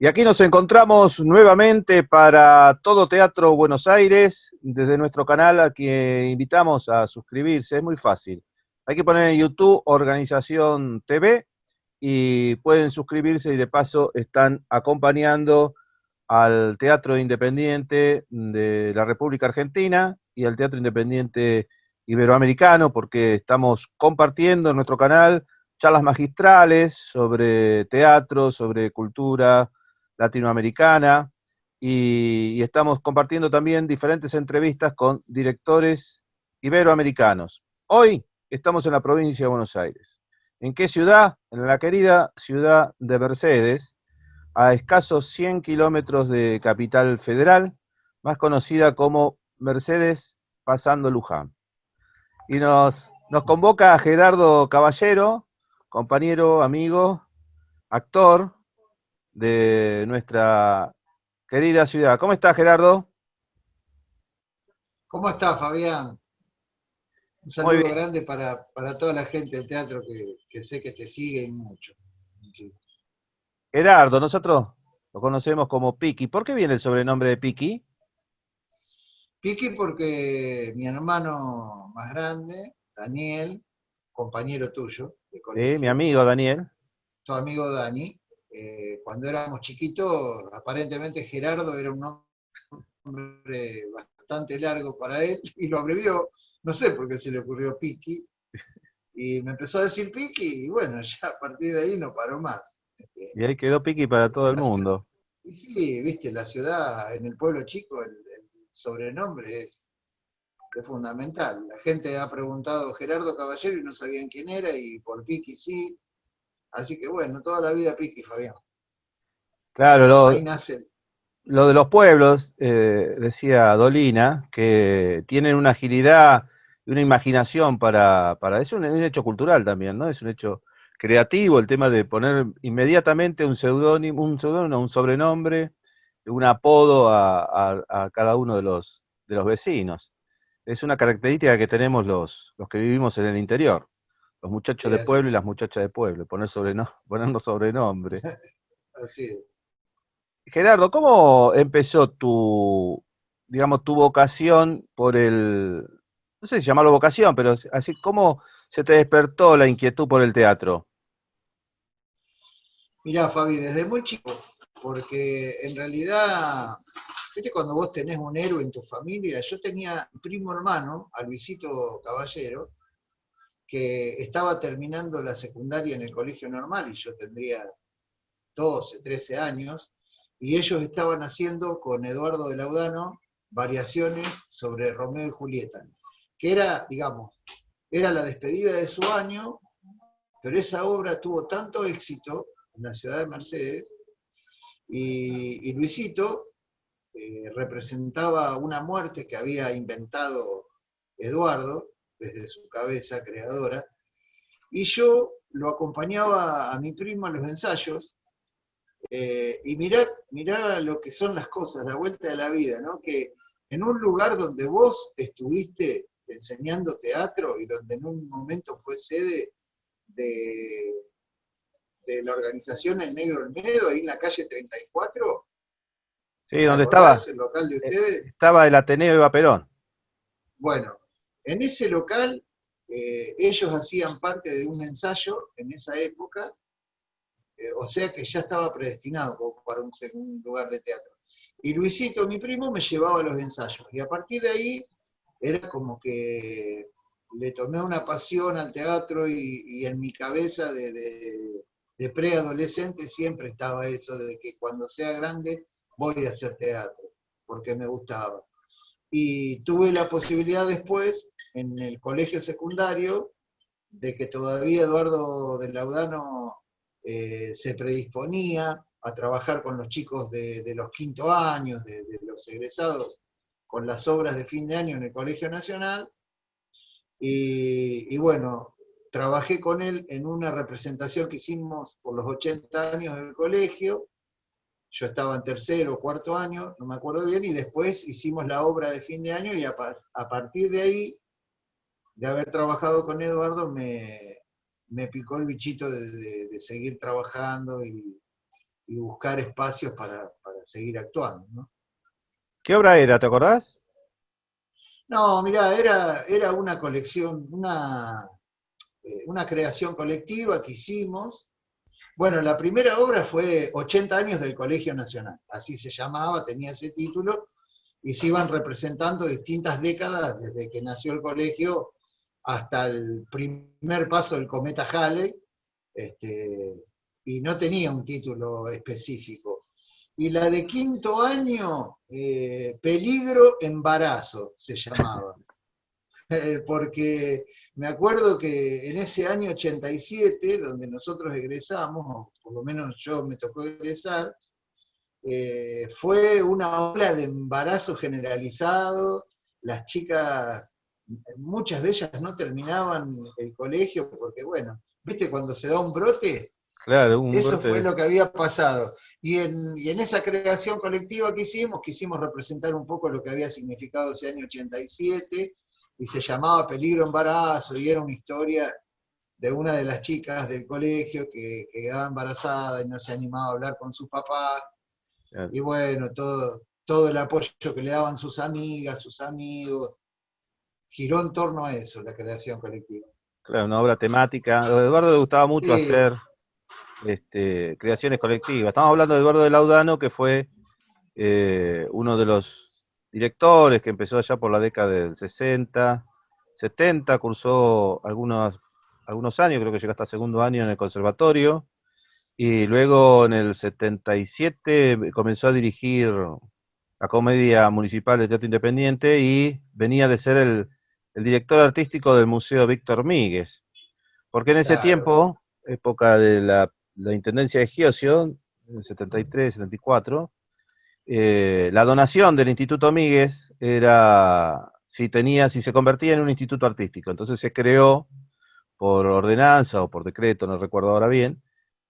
Y aquí nos encontramos nuevamente para Todo Teatro Buenos Aires, desde nuestro canal a quien invitamos a suscribirse, es muy fácil. Hay que poner en YouTube Organización TV y pueden suscribirse y de paso están acompañando al Teatro Independiente de la República Argentina y al Teatro Independiente Iberoamericano, porque estamos compartiendo en nuestro canal charlas magistrales sobre teatro, sobre cultura latinoamericana, y estamos compartiendo también diferentes entrevistas con directores iberoamericanos. Hoy estamos en la provincia de Buenos Aires. ¿En qué ciudad? En la querida ciudad de Mercedes, a escasos 100 kilómetros de Capital Federal, más conocida como Mercedes pasando Luján. Y nos convoca a Gerardo Caballero, compañero, amigo, actor de nuestra querida ciudad. ¿Cómo estás, Gerardo? ¿Cómo estás, Fabián? Un Muy saludo bien. grande para toda la gente del teatro que sé que te sigue y mucho. Gerardo, nosotros lo conocemos como Piki. ¿Por qué viene el sobrenombre de Piki? Piqui porque mi hermano más grande, Daniel, compañero tuyo de Sí, mi colegio, amigo Daniel. tu amigo Dani, cuando éramos chiquitos, aparentemente Gerardo era un nombre bastante largo para él y lo abrevió, no sé por qué se le ocurrió Piqui, y me empezó a decir Piqui y bueno, ya a partir de ahí no paró más. Y ahí quedó Piki para todo el La ciudad. mundo. Y sí, viste, la ciudad, en el pueblo chico, el sobrenombre es fundamental. La gente ha preguntado Gerardo Caballero y no sabían quién era, y por Piqui sí. Así que bueno, toda la vida Piqui, Fabián. Claro, Ahí nace. lo de los pueblos, decía Dolina, que tienen una agilidad y una imaginación es un hecho cultural también, ¿no? Es un hecho creativo el tema de poner inmediatamente un seudónimo, un sobrenombre, un apodo a cada uno de los vecinos. Es una característica que tenemos los que vivimos en el interior, los muchachos de Así, pueblo y las muchachas de pueblo, ponernos sobrenombre. así es. Gerardo, ¿cómo empezó digamos, tu vocación por no sé si llamarlo vocación, pero así, ¿cómo se te despertó la inquietud por el teatro? Mirá, Fabi, desde muy chico, porque en realidad, viste, cuando vos tenés un héroe en tu familia, yo tenía un primo hermano, a Luisito Caballero, que estaba terminando la secundaria en el colegio normal y yo tendría 12, 13 años, y ellos estaban haciendo con Eduardo de Laudano variaciones sobre Romeo y Julieta, que era, digamos, era la despedida de su año, pero esa obra tuvo tanto éxito en la ciudad de Mercedes, y Luisito representaba una muerte que había inventado Eduardo desde su cabeza creadora, y yo lo acompañaba a mi primo a los ensayos. Y mirá lo que son las cosas, la vuelta de la vida, ¿no? Que en un lugar donde vos estuviste enseñando teatro y donde en un momento fue sede de, de la organización El Negro Olmedo, ahí en la calle 34, Sí, ¿te ¿dónde estaba? acordás? El local de ustedes. Estaba el Ateneo Eva Perón. Bueno, en ese local ellos hacían parte de un ensayo en esa época, o sea que ya estaba predestinado como para un lugar de teatro. Y Luisito, mi primo, me llevaba a los ensayos. Y a partir de ahí era como que le tomé una pasión al teatro y en mi cabeza de preadolescente siempre estaba eso de que cuando sea grande voy a hacer teatro, porque me gustaba. Y tuve la posibilidad después, en el colegio secundario, de que todavía Eduardo de Laudano se predisponía a trabajar con los chicos de los quinto años, de los egresados, con las obras de fin de año en el Colegio Nacional. Y bueno, trabajé con él en una representación que hicimos por los 80 años del colegio. Yo estaba en tercero o cuarto año, no me acuerdo bien, y después hicimos la obra de fin de año y a partir de ahí, de haber trabajado con Eduardo, me picó el bichito de seguir trabajando y buscar espacios para seguir actuando, ¿no? ¿Qué obra era, te acordás? No, mirá, era una colección, una creación colectiva que hicimos. Bueno, la primera obra fue 80 años del Colegio Nacional, así se llamaba, tenía ese título, y se iban representando distintas décadas desde que nació el colegio hasta el primer paso del cometa Halley, y no tenía un título específico. Y la de quinto año, Peligro Embarazo, se llamaba. Porque me acuerdo que en ese año 87, donde nosotros egresamos, o por lo menos yo me tocó egresar, fue una ola de embarazo generalizado, las chicas, muchas de ellas no terminaban el colegio porque, bueno, viste, cuando se da un brote, Claro, un eso fue brote. lo que había pasado. Y en esa creación colectiva que hicimos, quisimos representar un poco lo que había significado ese año 87, y se llamaba Peligro Embarazo, y era una historia de una de las chicas del colegio que quedaba embarazada y no se animaba a hablar con su papá, Claro, y bueno, todo el apoyo que le daban sus amigas, sus amigos, giró en torno a eso, la creación colectiva. claro, una obra temática. A Eduardo le gustaba mucho Sí, hacer creaciones colectivas. Estamos hablando de Eduardo de Laudano, que fue uno de los directores que empezó allá por la década del 60, 70, cursó algunos años, creo que llegó hasta segundo año en el conservatorio, y luego en el 77 comenzó a dirigir la Comedia Municipal de Teatro Independiente y venía de ser el director artístico del Museo Víctor Míguez, porque en ese claro, tiempo, época de la Intendencia de Giosio, en el 73, 74, la donación del Instituto Míguez era si se convertía en un instituto artístico. Entonces se creó por ordenanza o por decreto, no recuerdo ahora bien,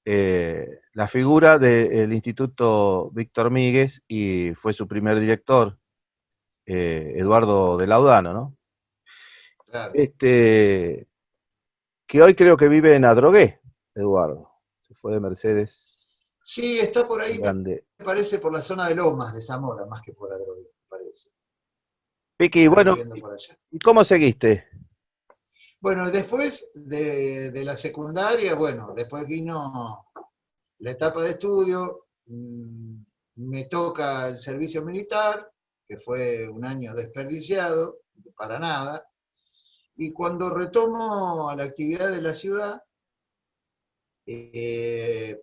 la figura del Instituto Víctor Míguez y fue su primer director, Eduardo de Laudano, ¿no? claro. Este, que hoy creo que vive en Adrogué, Eduardo. Se fue de Mercedes Sí, está por ahí, me Grande. parece, por la zona de Lomas de Zamora, más que por Adrogué, me parece. Vicky, Está bueno, viviendo por allá. ¿y cómo seguiste? Bueno, después de la secundaria, bueno, después vino la etapa de estudio, me toca el servicio militar, que fue un año desperdiciado, para nada, y cuando retomo a la actividad de la ciudad, eh,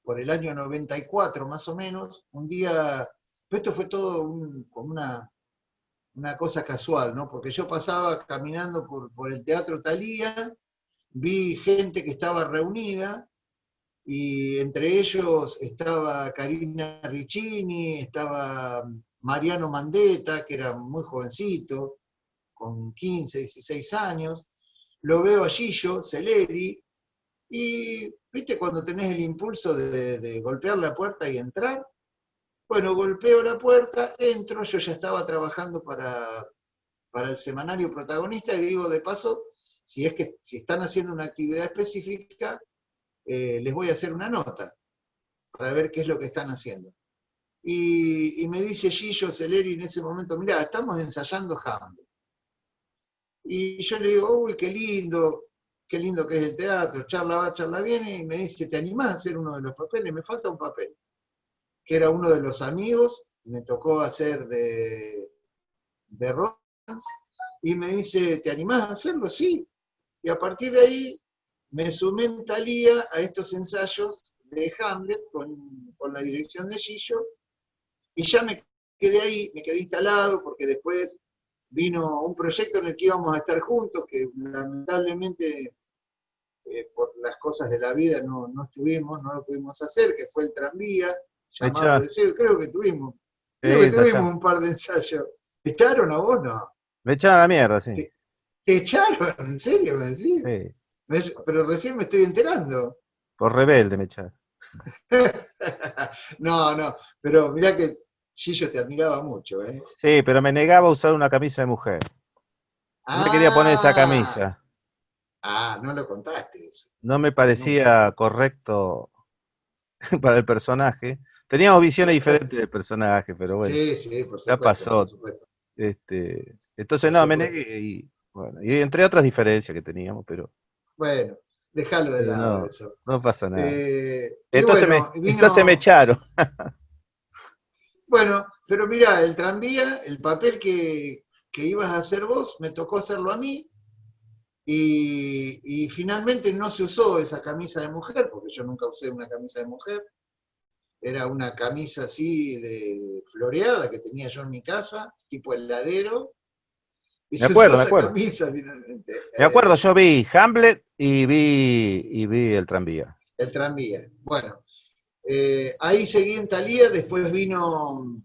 por el año 94 más o menos, un día, esto fue todo como una cosa casual, ¿no? Porque yo pasaba caminando por el Teatro Thalía, vi gente que estaba reunida, y entre ellos estaba Karina Riccini, estaba Mariano Mandetta, que era muy jovencito, con 15, 16 años, lo veo a Gillo Celeri, y viste cuando tenés el impulso de golpear la puerta y entrar. Bueno, golpeo la puerta, entro, yo ya estaba trabajando para el semanario Protagonista, y digo, de paso, si están haciendo una actividad específica, les voy a hacer una nota para ver qué es lo que están haciendo. Y me dice Gillo Celeri en ese momento, mirá, estamos ensayando Hamlet. Y yo le digo, uy, qué lindo que es el teatro, charla va, charla viene, y me dice, ¿te animás a hacer uno de los papeles? Me falta un papel, que era uno de los amigos, me tocó hacer de Rollins, y me dice, ¿te animás a hacerlo? Sí. Y a partir de ahí me sumé en Thalía a estos ensayos de Hamlet con la dirección de Gillo, y ya me quedé ahí, me quedé instalado, porque después vino un proyecto en el que íbamos a estar juntos, que lamentablemente por las cosas de la vida no estuvimos, no lo pudimos hacer, que fue el tranvía, llamado Mecha, Deseo, sí, creo que tuvimos ensayamos. un par de ensayos. ¿Te echaron a vos? No. Me echaron a la mierda, sí. ¿Te echaron? ¿En serio me decís? Sí, Pero recién me estoy enterando. por rebelde me echaron. No, no, pero mirá que Gillo te admiraba mucho, ¿eh? Sí, pero me negaba a usar una camisa de mujer. No me quería poner esa Ah, camisa. no lo contaste eso. No me No, nunca. parecía correcto para el personaje. Teníamos visiones Claro. diferentes del personaje, pero bueno, Sí, sí, ya por pasó. supuesto, Entonces, por no, me supuesto. negué y, bueno, y entre otras diferencias que teníamos, Bueno, déjalo de pero lado no, eso. no pasa nada. Y bueno, Entonces me vino, echaron. bueno, pero mira, el tranvía, el papel que ibas a hacer vos, me tocó hacerlo a mí, y finalmente no se usó esa camisa de mujer, porque yo nunca usé una camisa de mujer, era una camisa así de floreada que tenía yo en mi casa, tipo heladero, y Me se usó acuerdo, me esa acuerdo. camisa finalmente. Me acuerdo, yo vi Hamlet y vi el tranvía. El tranvía. Bueno, ahí seguí en Talía, después vino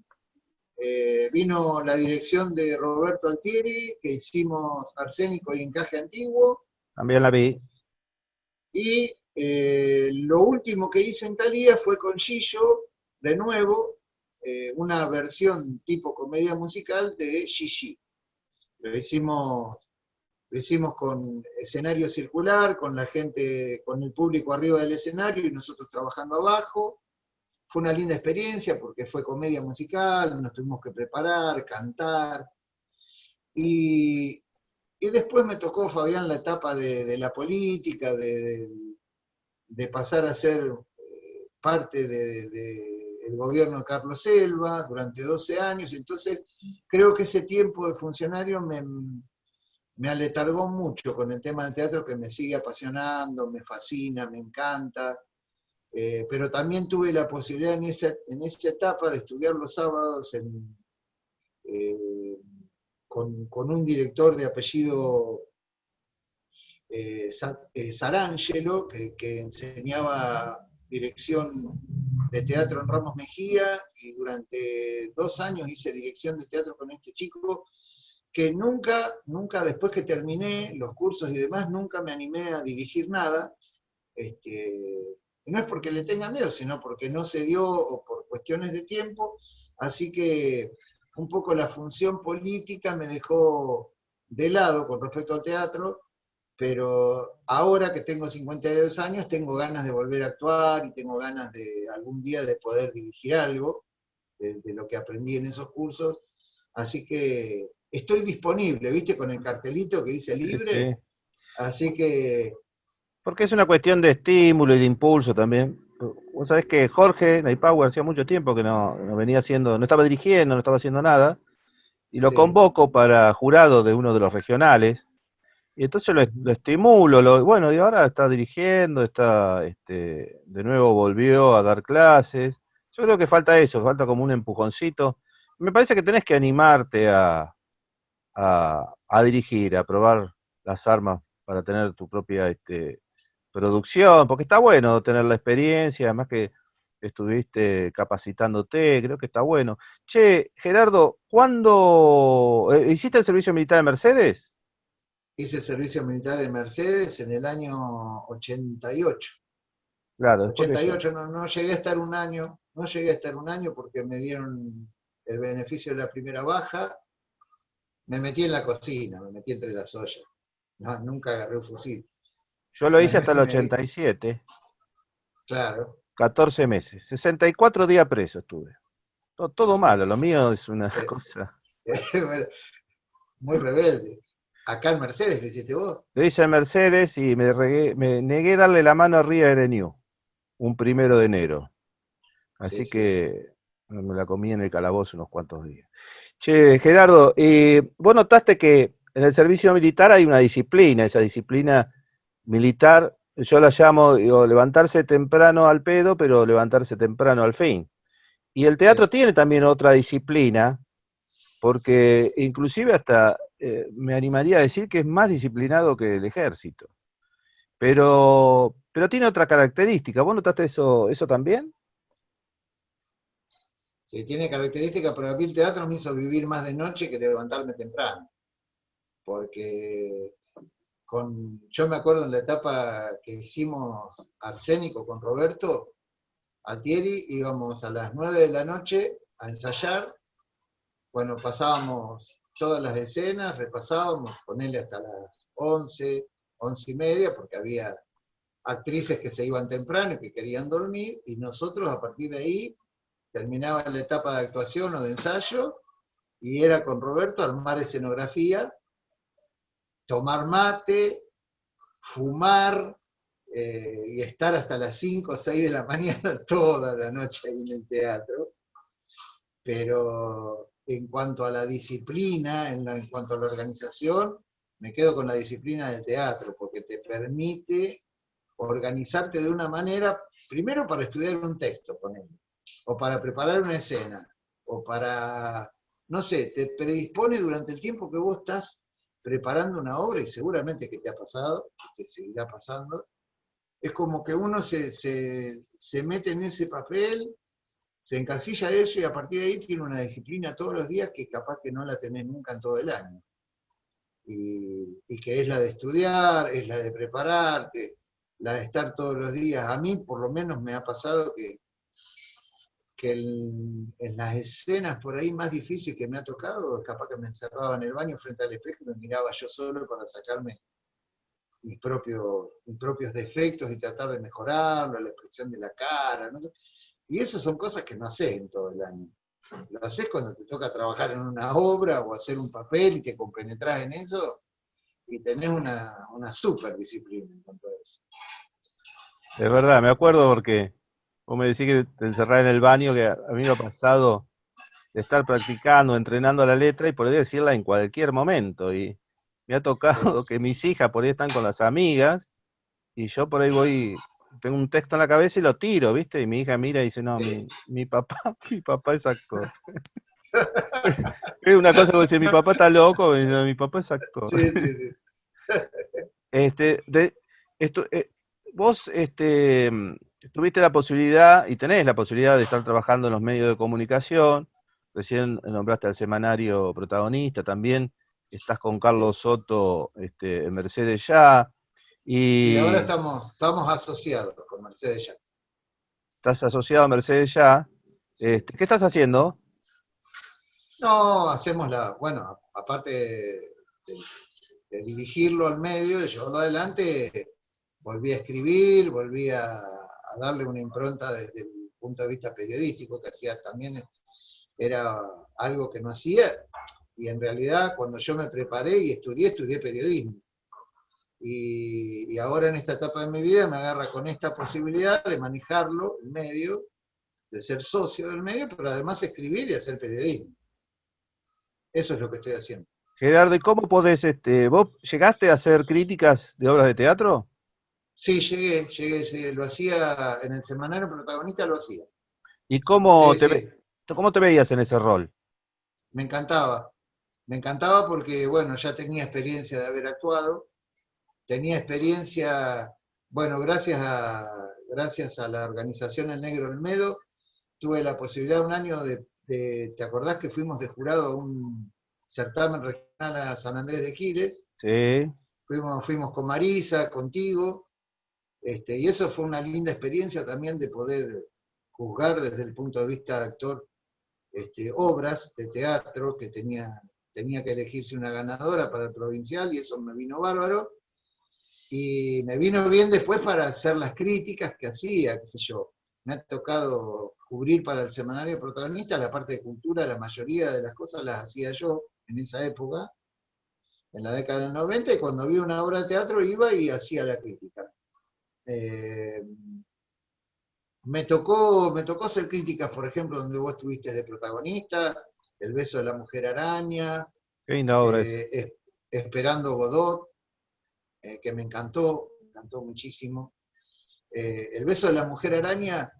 la dirección de Roberto Altieri, que hicimos Arsénico y Encaje Antiguo, También la vi. y lo último que hice en Talía fue con Gillo, de nuevo, una versión tipo comedia musical de Gigi. Lo hicimos, lo hicimos con escenario circular, con la gente, con el público arriba del escenario y nosotros trabajando abajo. Fue una linda experiencia porque fue comedia musical, nos tuvimos que preparar, cantar. Y, y después me tocó, Fabián, la etapa de la política, de pasar a ser parte del gobierno de Carlos Selva durante 12 años. Entonces, creo que ese tiempo de funcionario me aletargó mucho con el tema del teatro, que me sigue apasionando, me fascina, me encanta. Pero también tuve la posibilidad en esa etapa de estudiar los sábados eh, con un director de apellido Sarangelo, que enseñaba dirección de teatro en Ramos Mejía, y durante 2 años hice dirección de teatro con este chico, que nunca después que terminé los cursos y demás, nunca me animé a dirigir nada. Y no es porque le tenga miedo, sino porque no se dio o por cuestiones de tiempo, así que un poco la función política me dejó de lado con respecto al teatro, pero ahora que tengo 52 años, tengo ganas de volver a actuar y tengo ganas de algún día de poder dirigir algo de lo que aprendí en esos cursos, así que estoy disponible, ¿viste? Con el cartelito que dice Sí, libre, sí. así que Porque es una cuestión de estímulo y de impulso también. Vos sabés que Jorge Naipower hacía mucho tiempo que no venía haciendo, no estaba dirigiendo, no estaba haciendo nada, y lo sí. convoco para jurado de uno de los regionales, y entonces lo estimulo, bueno, y ahora está dirigiendo, de nuevo volvió a dar clases. Yo creo que falta eso, falta como un empujoncito. Me parece que tenés que animarte a dirigir, a probar las armas para tener tu propia producción, porque está bueno tener la experiencia, además que estuviste capacitándote, creo que está bueno. Che, Gerardo, ¿cuándo hiciste el servicio militar de Mercedes? Hice el servicio militar en Mercedes en el año 88. Claro, después que yo. 88 no llegué a estar un año, no llegué a estar un año porque me dieron el beneficio de la primera baja. Me metí en la cocina, me metí entre las ollas. No, nunca agarré un fusil. Yo lo Me, hice hasta el me- 87, claro. 14 meses, 64 días preso estuve. Todo malo, lo mío es una cosa. Muy rebelde. Acá en Mercedes lo hiciste vos. Lo hice en Mercedes y me negué darle la mano a Ría de New, un 1 de enero. Sí, Así sí. que me la comí en el calabozo unos cuantos días. Che, Gerardo, vos notaste que en el servicio militar hay una disciplina, esa disciplina militar, yo la llamo, digo, levantarse temprano al pedo, pero levantarse temprano al fin. Y el Sí. teatro tiene también otra disciplina, porque inclusive hasta me animaría a decir que es más disciplinado que el ejército. Pero tiene otra característica. ¿Vos notaste eso también? Sí, tiene características, pero a mí el teatro me hizo vivir más de noche que levantarme temprano. Porque yo me acuerdo en la etapa que hicimos Arsénico con Roberto Altieri, íbamos a las 9 de la noche a ensayar. Bueno, pasábamos todas las escenas, repasábamos, ponele hasta las 11, 11:30, porque había actrices que se iban temprano y que querían dormir, y nosotros a partir de ahí terminaba la etapa de actuación o de ensayo, y era con Roberto armar escenografía, tomar mate, fumar, y estar hasta las 5 o 6 de la mañana toda la noche ahí en el teatro. Pero en cuanto a la disciplina, en cuanto a la organización, me quedo con la disciplina del teatro, porque te permite organizarte de una manera, primero para estudiar un texto, con él, o para preparar una escena, o para, no sé, te predispone durante el tiempo que vos estás preparando una obra, y seguramente que te ha pasado, que te seguirá pasando. Es como que uno se mete en ese papel, se encasilla eso, y a partir de ahí tiene una disciplina todos los días que capaz que no la tenés nunca en todo el año. Y que es la de estudiar, es la de prepararte, la de estar todos los días. A mí por lo menos me ha pasado que en las escenas por ahí más difíciles que me ha tocado, capaz que me encerraba en el baño frente al espejo y me miraba yo solo para sacarme mis propios defectos y tratar de mejorarlo, la expresión de la cara, ¿no? Y eso son cosas que no haces en todo el año. Lo haces cuando te toca trabajar en una obra o hacer un papel y te compenetras en eso, y tenés una super disciplina en cuanto a eso. Es verdad, me acuerdo porque vos me decís que te encerrás en el baño, que a mí me ha pasado de estar practicando, entrenando la letra y poder decirla en cualquier momento. Y me ha tocado que mis hijas por ahí están con las amigas y yo por ahí voy, tengo un texto en la cabeza y lo tiro, ¿viste? Y mi hija mira y dice, no, Sí, mi papá, mi papá es actor. Es una cosa que dice, mi papá está loco, y dice, mi papá es actor. sí, sí, sí. Este, de, esto, vos tuviste la posibilidad y tenés la posibilidad de estar trabajando en los medios de comunicación. Recién nombraste al semanario Protagonista, también estás con Sí. Carlos Soto en Mercedes Ya, Y ahora y estamos asociados con Mercedes ya. estás asociado a Mercedes Ya. Sí. ¿Qué estás haciendo? No, hacemos bueno, aparte de dirigirlo al medio, de llevarlo adelante, volví a escribir, volví a darle una impronta desde el punto de vista periodístico, que hacía también, era algo que no hacía, y en realidad cuando yo me preparé y estudié periodismo. Y ahora en esta etapa de mi vida me agarra con esta posibilidad de manejarlo, el medio, de ser socio del medio, pero además escribir y hacer periodismo. Eso es lo que estoy haciendo. Gerardo, ¿y cómo podés, vos llegaste a hacer críticas de obras de teatro? Sí, llegué, lo hacía en el semanario Protagonista, lo hacía. ¿Y Sí, sí, cómo te veías en ese rol? me encantaba. Me encantaba porque, bueno, ya tenía experiencia de haber actuado, tenía experiencia, bueno, gracias a la organización El Negro Olmedo, tuve la posibilidad un año ¿te acordás que fuimos de jurado a un certamen regional a San Andrés de Giles? Sí. Fuimos con Marisa, contigo, y eso fue una linda experiencia también de poder juzgar desde el punto de vista de actor obras de teatro que tenía que elegirse una ganadora para el provincial, y eso me vino bárbaro. Y me vino bien después para hacer las críticas que hacía, qué sé yo. Me ha tocado cubrir para el semanario Protagonista la parte de cultura, la mayoría de las cosas las hacía yo en esa época, en la década del 90, y cuando vi una obra de teatro iba y hacía la crítica. Eh, me tocó hacer críticas, por ejemplo, donde vos estuviste de protagonista, El beso de la mujer araña, Qué linda obra es. Esperando Godot, que me encantó muchísimo. El beso de la mujer araña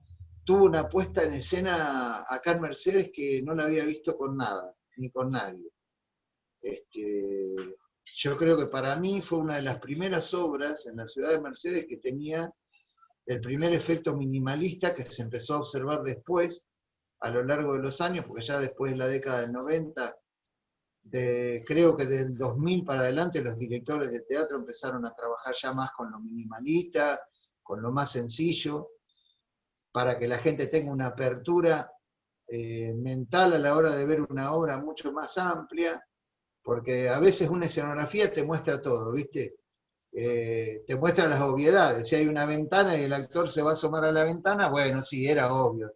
tuvo una puesta en escena acá en Mercedes que no la había visto con nada, ni con nadie. Este, yo creo que para mí fue una de las primeras obras en la ciudad de Mercedes que tenía el primer efecto minimalista que se empezó a observar después, a lo largo de los años, porque ya después de la década del 90, creo que del 2000 para adelante los directores de teatro empezaron a trabajar ya más con lo minimalista, con lo más sencillo, para que la gente tenga una apertura mental a la hora de ver una obra mucho más amplia, porque a veces una escenografía te muestra todo, ¿viste? te muestra las obviedades. Si hay una ventana y el actor se va a asomar a la ventana, bueno, sí, era obvio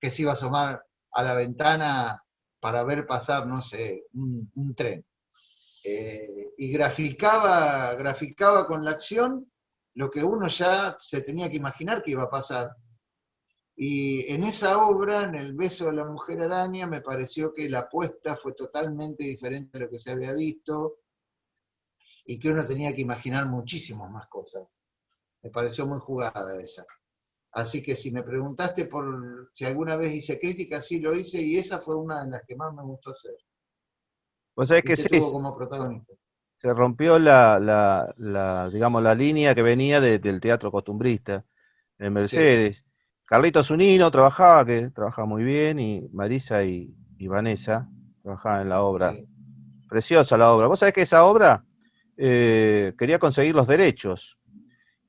que se iba a asomar a la ventana para ver pasar, no sé, un tren. Y graficaba con la acción lo que uno ya se tenía que imaginar que iba a pasar. Y en esa obra, en El beso de la mujer araña, me pareció que la apuesta fue totalmente diferente a lo que se había visto y que uno tenía que imaginar muchísimas más cosas. Me pareció muy jugada esa. Así que si me preguntaste por si alguna vez hice crítica, sí lo hice y esa fue una de las que más me gustó hacer. Vos sabés Y que te sí, tuvo como protagonista. se rompió digamos, la línea que venía del teatro costumbrista en Sí, Mercedes. Carlitos Zunino trabajaba, que trabajaba muy bien, y Marisa y Vanessa trabajaban en la obra. sí. Preciosa la obra. Vos sabés que esa obra quería conseguir los derechos,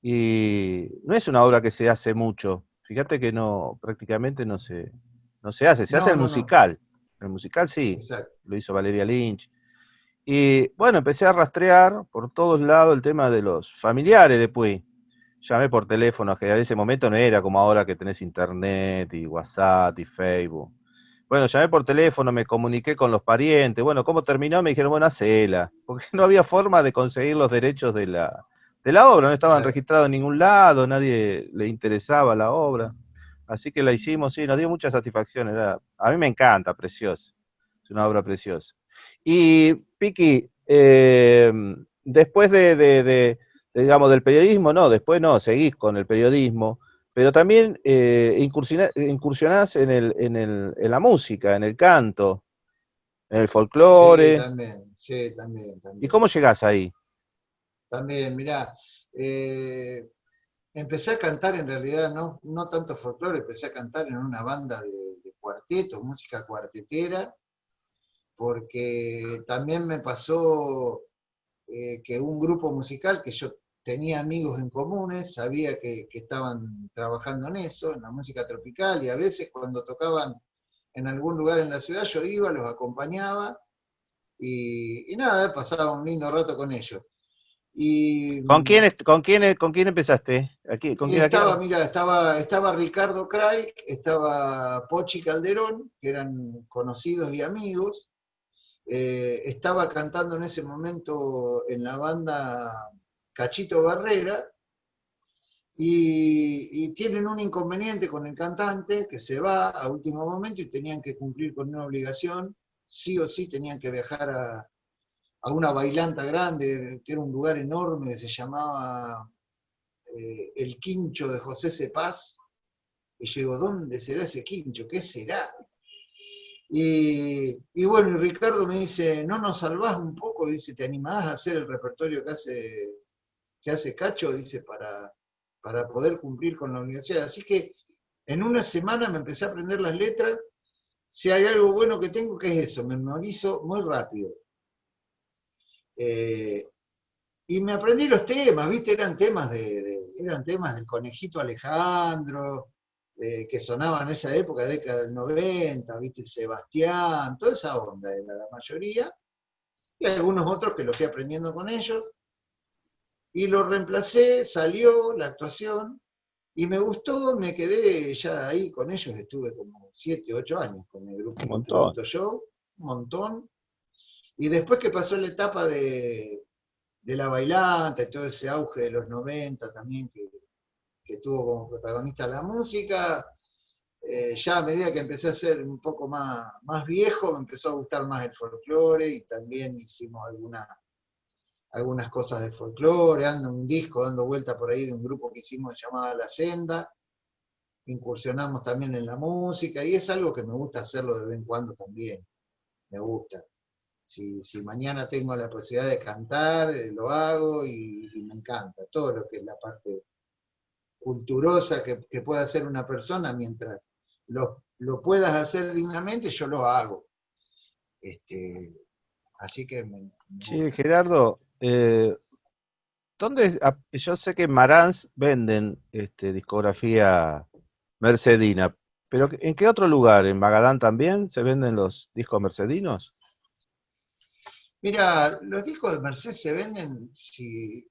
y no es una obra que se hace mucho. Fíjate que no, prácticamente no se hace. Se hace No, no, no. el musical sí, Exacto. lo hizo Valeria Lynch. Y bueno, empecé a rastrear por todos lados el tema de los familiares de Puy. Llamé por teléfono, que en ese momento no era como ahora que tenés internet y WhatsApp y Facebook. Bueno, llamé por teléfono, me comuniqué con los parientes. Bueno, ¿cómo terminó? Me dijeron, bueno, hacela. Porque no había forma de conseguir los derechos de la obra, no estaban Claro. registrados en ningún lado, nadie le interesaba la obra. Así que la hicimos, sí, nos dio mucha satisfacción. A mí me encanta, preciosa. Es una obra preciosa. Y, Piki, después digamos, del periodismo, no, después no, seguís con el periodismo, pero también incursionás en la música, en el canto, en el Sí, folclore. también, sí, también, ¿Y también. cómo llegás ahí? También, mirá, eh, empecé a cantar en realidad, no, no tanto folclore, empecé a cantar en una banda de cuarteto, música cuartetera, porque también me pasó que un grupo musical que yo tenía amigos en comunes, sabía que estaban trabajando en eso, en la música tropical, y a veces cuando tocaban en algún lugar en la ciudad, yo iba, los acompañaba, y nada, pasaba un lindo rato con ellos. Y Con quién empezaste? ¿A quién? estaba, mira, estaba Ricardo Craig, estaba Pochi Calderón, que eran conocidos y amigos, estaba cantando en ese momento en la banda Cachito Barrera, y tienen un inconveniente con el cantante que se va a último momento y tenían que cumplir con una obligación, sí o sí tenían que viajar a una bailanta grande, que era un lugar enorme que se llamaba El Quincho de José Cepaz. Y yo digo, ¿dónde será ese quincho? ¿Qué será? Y bueno, y Ricardo me dice, ¿no nos salvás un poco? Dice, ¿te animás a hacer el repertorio que hace Cacho? Dice, para poder cumplir con la universidad. Así que en una semana me empecé a aprender las letras. Si hay algo bueno que tengo, que es eso, me memorizo muy rápido. Eh, y me aprendí los temas, ¿viste? Eran temas del Conejito Alejandro, que sonaban en esa época, década del 90, ¿viste? Sebastián, toda esa onda era la mayoría, y algunos otros que los fui aprendiendo con ellos, y lo reemplacé, salió la actuación, y me gustó, me quedé ya ahí con ellos, estuve como 7, 8 años con el Un grupo montón. Tributo Show, un montón, y después que pasó la etapa de la bailanta y todo ese auge de los 90 también que tuvo como protagonista la música, ya a medida que empecé a ser un poco más viejo, me empezó a gustar más el folclore y también hicimos algunas cosas de folclore, ando un disco dando vuelta por ahí de un grupo que hicimos llamado La Senda, incursionamos también en la música y es algo que me gusta hacerlo de vez en cuando también, me gusta. Si mañana tengo la posibilidad de cantar, lo hago y me encanta. Todo lo que es la parte culturosa que pueda hacer una persona, mientras lo puedas hacer dignamente, yo lo hago. Este, así que me Che, gusta. Gerardo, yo sé que en Marantz venden discografía mercedina, pero ¿en qué otro lugar? ¿En Magadán también se venden los discos mercedinos? Mira, los discos de Mercedes se venden, si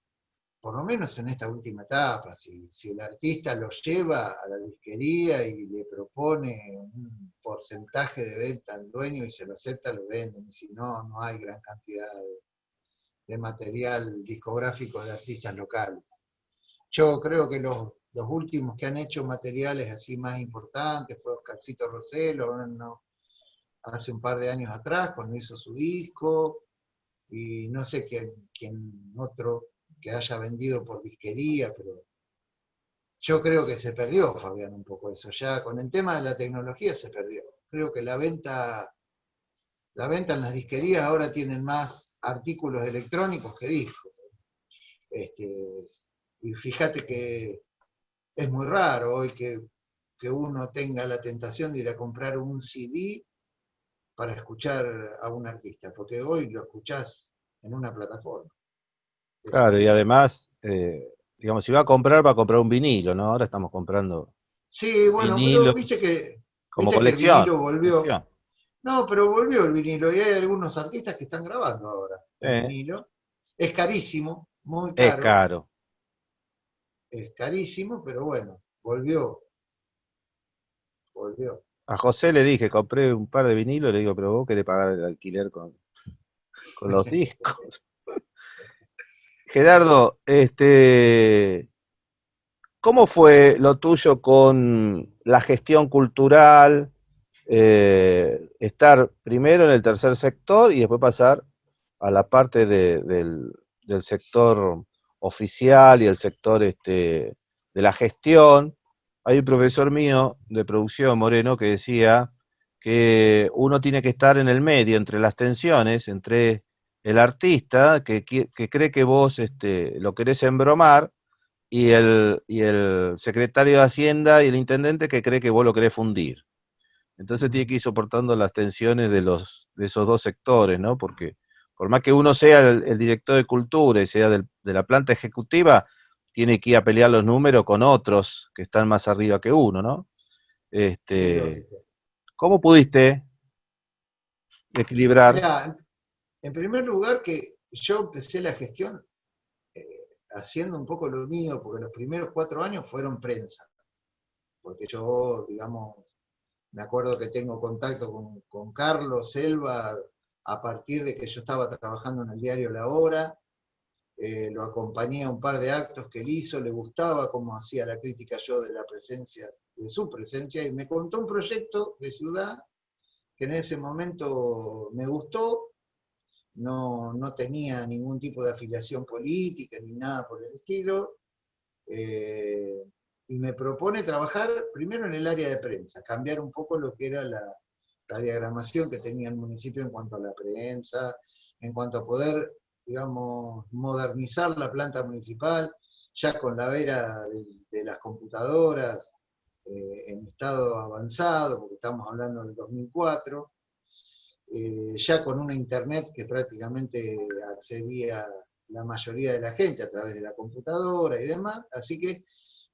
por lo menos en esta última etapa, si el artista lo lleva a la disquería y le propone un porcentaje de venta al dueño y se lo acepta, lo venden, y si no, no hay gran cantidad de material discográfico de artistas locales. Yo creo que los últimos que han hecho materiales así más importantes fue Oscarcito Roselo, no, hace un par de años atrás, cuando hizo su disco, y no sé quién otro que haya vendido por disquería, pero yo creo que se perdió, Fabián, un poco eso. Ya con el tema de la tecnología se perdió. Creo que la venta en las disquerías ahora tienen más artículos electrónicos que discos. Y fíjate que es muy raro hoy que uno tenga la tentación de ir a comprar un CD para escuchar a un artista, porque hoy lo escuchás en una plataforma. Es Claro, y así. además, digamos, si va a comprar un vinilo, ¿no? Ahora estamos comprando Sí, bueno, pero vinilo como viste que el vinilo colección. volvió. Colección. No, pero volvió el vinilo y hay algunos artistas que están grabando ahora en Eh, vinilo. Es carísimo, muy es caro, caro. es carísimo, pero bueno, volvió. A José le dije, compré un par de vinilos, le digo, pero vos querés pagar el alquiler con los discos. Gerardo, ¿cómo fue lo tuyo con la gestión cultural? Estar primero en el tercer sector y después pasar a la parte del sector oficial y el sector de la gestión. Hay un profesor mío de producción, Moreno, que decía que uno tiene que estar en el medio, entre las tensiones, entre el artista que cree que vos lo querés embromar y el secretario de Hacienda y el intendente que cree que vos lo querés fundir. Entonces tiene que ir soportando las tensiones de esos dos sectores, ¿no? Porque por más que uno sea el director de cultura y sea de la planta ejecutiva, tiene que ir a pelear los números con otros que están más arriba que uno, ¿no? Sí, Este, lógico. ¿Cómo pudiste equilibrar? Mirá, en primer lugar que yo empecé la gestión haciendo un poco lo mío, porque los primeros 4 años fueron prensa, porque yo, digamos, me acuerdo que tengo contacto con Carlos Selva a partir de que yo estaba trabajando en el diario La Hora, lo acompañé a un par de actos que él hizo, le gustaba cómo hacía la crítica yo de la presencia, de su presencia, y me contó un proyecto de ciudad que en ese momento me gustó, no tenía ningún tipo de afiliación política ni nada por el estilo, eh, y me propone trabajar primero en el área de prensa, cambiar un poco lo que era la diagramación que tenía el municipio en cuanto a la prensa, en cuanto a poder, digamos, modernizar la planta municipal, ya con la era de las computadoras en estado avanzado, porque estamos hablando del 2004, ya con una internet que prácticamente accedía la mayoría de la gente a través de la computadora y demás, así que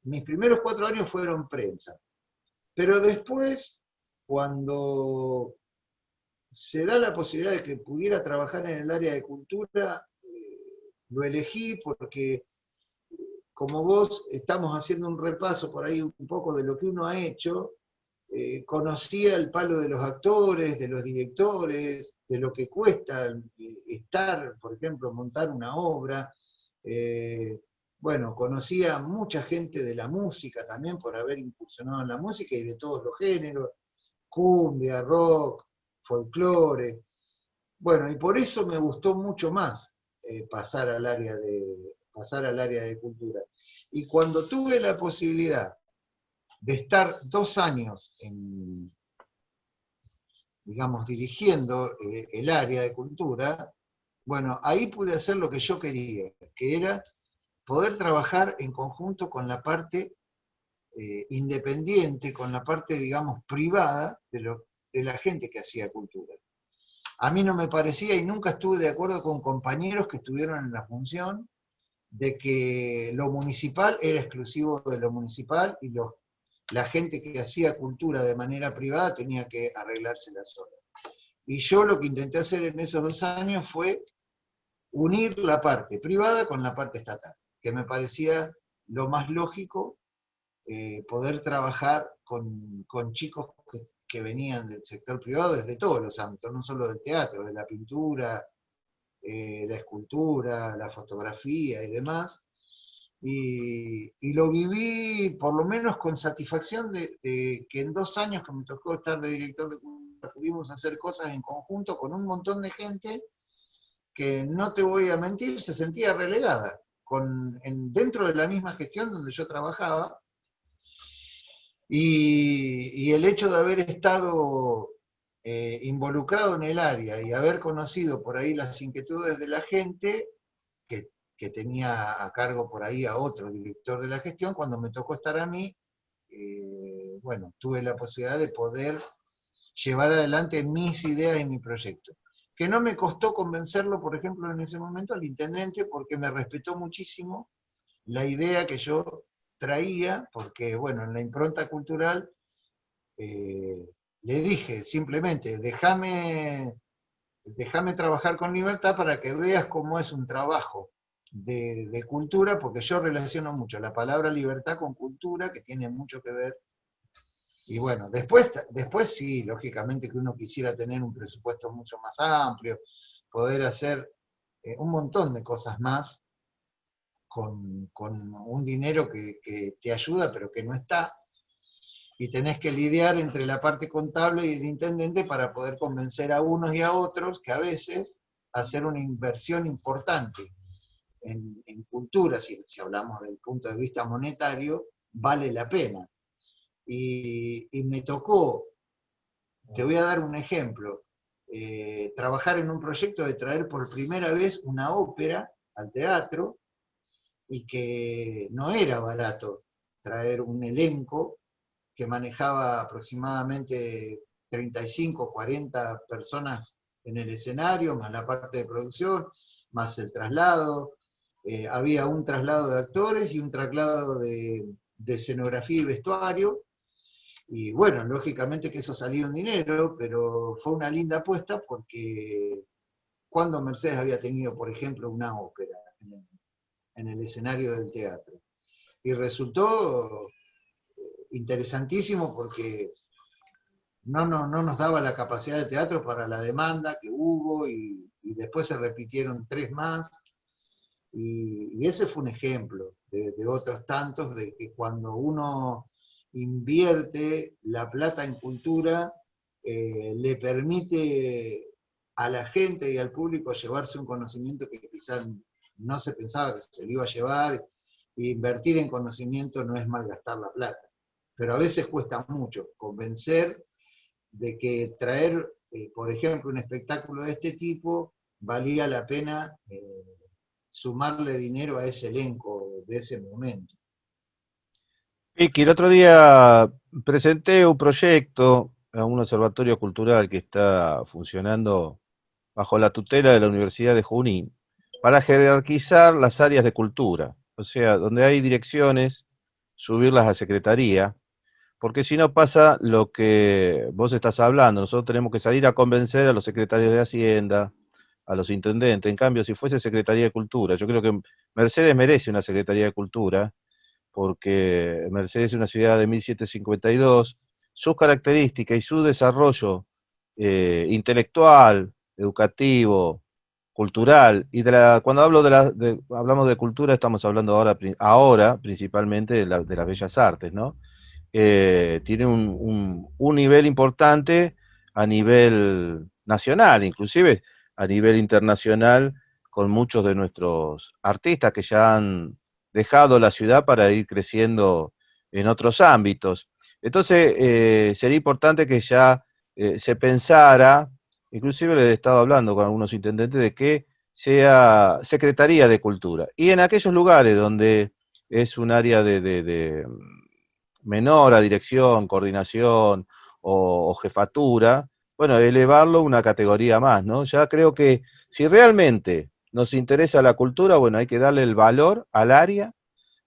mis primeros 4 años fueron prensa. Pero después, cuando se da la posibilidad de que pudiera trabajar en el área de cultura, lo elegí porque, como vos, estamos haciendo un repaso por ahí un poco de lo que uno ha hecho, conocía el palo de los actores, de los directores, de lo que cuesta estar, por ejemplo, montar una obra. Bueno, conocía mucha gente de la música también por haber incursionado en la música y de todos los géneros, cumbia, rock, folclore. Bueno, y por eso me gustó mucho más pasar al área de cultura. Y cuando tuve la posibilidad de estar 2 años digamos, dirigiendo el área de cultura, bueno, ahí pude hacer lo que yo quería, que era poder trabajar en conjunto con la parte independiente, con la parte, digamos, privada de la gente que hacía cultura. A mí no me parecía y nunca estuve de acuerdo con compañeros que estuvieron en la función de que lo municipal era exclusivo de lo municipal y la gente que hacía cultura de manera privada tenía que arreglársela sola. Y yo lo que intenté hacer en esos 2 años fue unir la parte privada con la parte estatal. que me parecía lo más lógico, poder trabajar con chicos que venían del sector privado desde todos los ámbitos, no solo del teatro, de la pintura, la escultura, la fotografía y demás. Y lo viví por lo menos con satisfacción de que en 2 años que me tocó estar de director de cultura pudimos hacer cosas en conjunto con un montón de gente que, no te voy a mentir, se sentía relegada dentro de la misma gestión donde yo trabajaba. Y el hecho de haber estado involucrado en el área y haber conocido por ahí las inquietudes de la gente, que tenía a cargo por ahí a otro director de la gestión, cuando me tocó estar a mí, bueno, tuve la posibilidad de poder llevar adelante mis ideas y mi proyecto. Que no me costó convencerlo, por ejemplo, en ese momento al intendente, porque me respetó muchísimo la idea que yo traía, porque, bueno, en la impronta cultural le dije simplemente, déjame trabajar con libertad para que veas cómo es un trabajo de cultura, porque yo relaciono mucho la palabra libertad con cultura, que tiene mucho que ver. Y bueno, después sí, lógicamente que uno quisiera tener un presupuesto mucho más amplio, poder hacer un montón de cosas más con un dinero que te ayuda, pero que no está, y tenés que lidiar entre la parte contable y el intendente para poder convencer a unos y a otros que a veces hacer una inversión importante en cultura, si hablamos del punto de vista monetario, vale la pena. Y me tocó, te voy a dar un ejemplo, trabajar en un proyecto de traer por primera vez una ópera al teatro, y que no era barato traer un elenco que manejaba aproximadamente 35, 40 personas en el escenario, más la parte de producción, más el traslado. Había un traslado de actores y un traslado de escenografía y vestuario. Y bueno, lógicamente que eso salía un dinero, pero fue una linda apuesta porque cuando Mercedes había tenido, por ejemplo, una ópera en el escenario del teatro. Y resultó interesantísimo porque no nos daba la capacidad de teatro para la demanda que hubo, y después se repitieron 3 más. Y ese fue un ejemplo de otros tantos, de que cuando uno invierte la plata en cultura, le permite a la gente y al público llevarse un conocimiento que quizás no se pensaba que se lo iba a llevar. E invertir en conocimiento no es malgastar la plata, pero a veces cuesta mucho convencer de que traer, por ejemplo, un espectáculo de este tipo valía la pena sumarle dinero a ese elenco de ese momento. Vicky, el otro día presenté un proyecto a un observatorio cultural que está funcionando bajo la tutela de la Universidad de Junín para jerarquizar las áreas de cultura, o sea, donde hay direcciones, subirlas a secretaría, porque si no pasa lo que vos estás hablando, nosotros tenemos que salir a convencer a los secretarios de Hacienda, a los intendentes. En cambio, si fuese Secretaría de Cultura, yo creo que Mercedes merece una Secretaría de Cultura, porque Mercedes es una ciudad de 1752, sus características y su desarrollo intelectual, educativo, cultural, y cuando hablo hablamos de cultura, estamos hablando ahora principalmente de las bellas artes, ¿no? Tiene un nivel importante a nivel nacional, inclusive a nivel internacional, con muchos de nuestros artistas que ya han dejado la ciudad para ir creciendo en otros ámbitos. Entonces, sería importante que ya se pensara, inclusive le he estado hablando con algunos intendentes, de que sea Secretaría de Cultura. Y en aquellos lugares donde es un área de menor a dirección, coordinación o jefatura, bueno, elevarlo una categoría más, ¿no? Ya creo que si realmente nos interesa la cultura, bueno, hay que darle el valor al área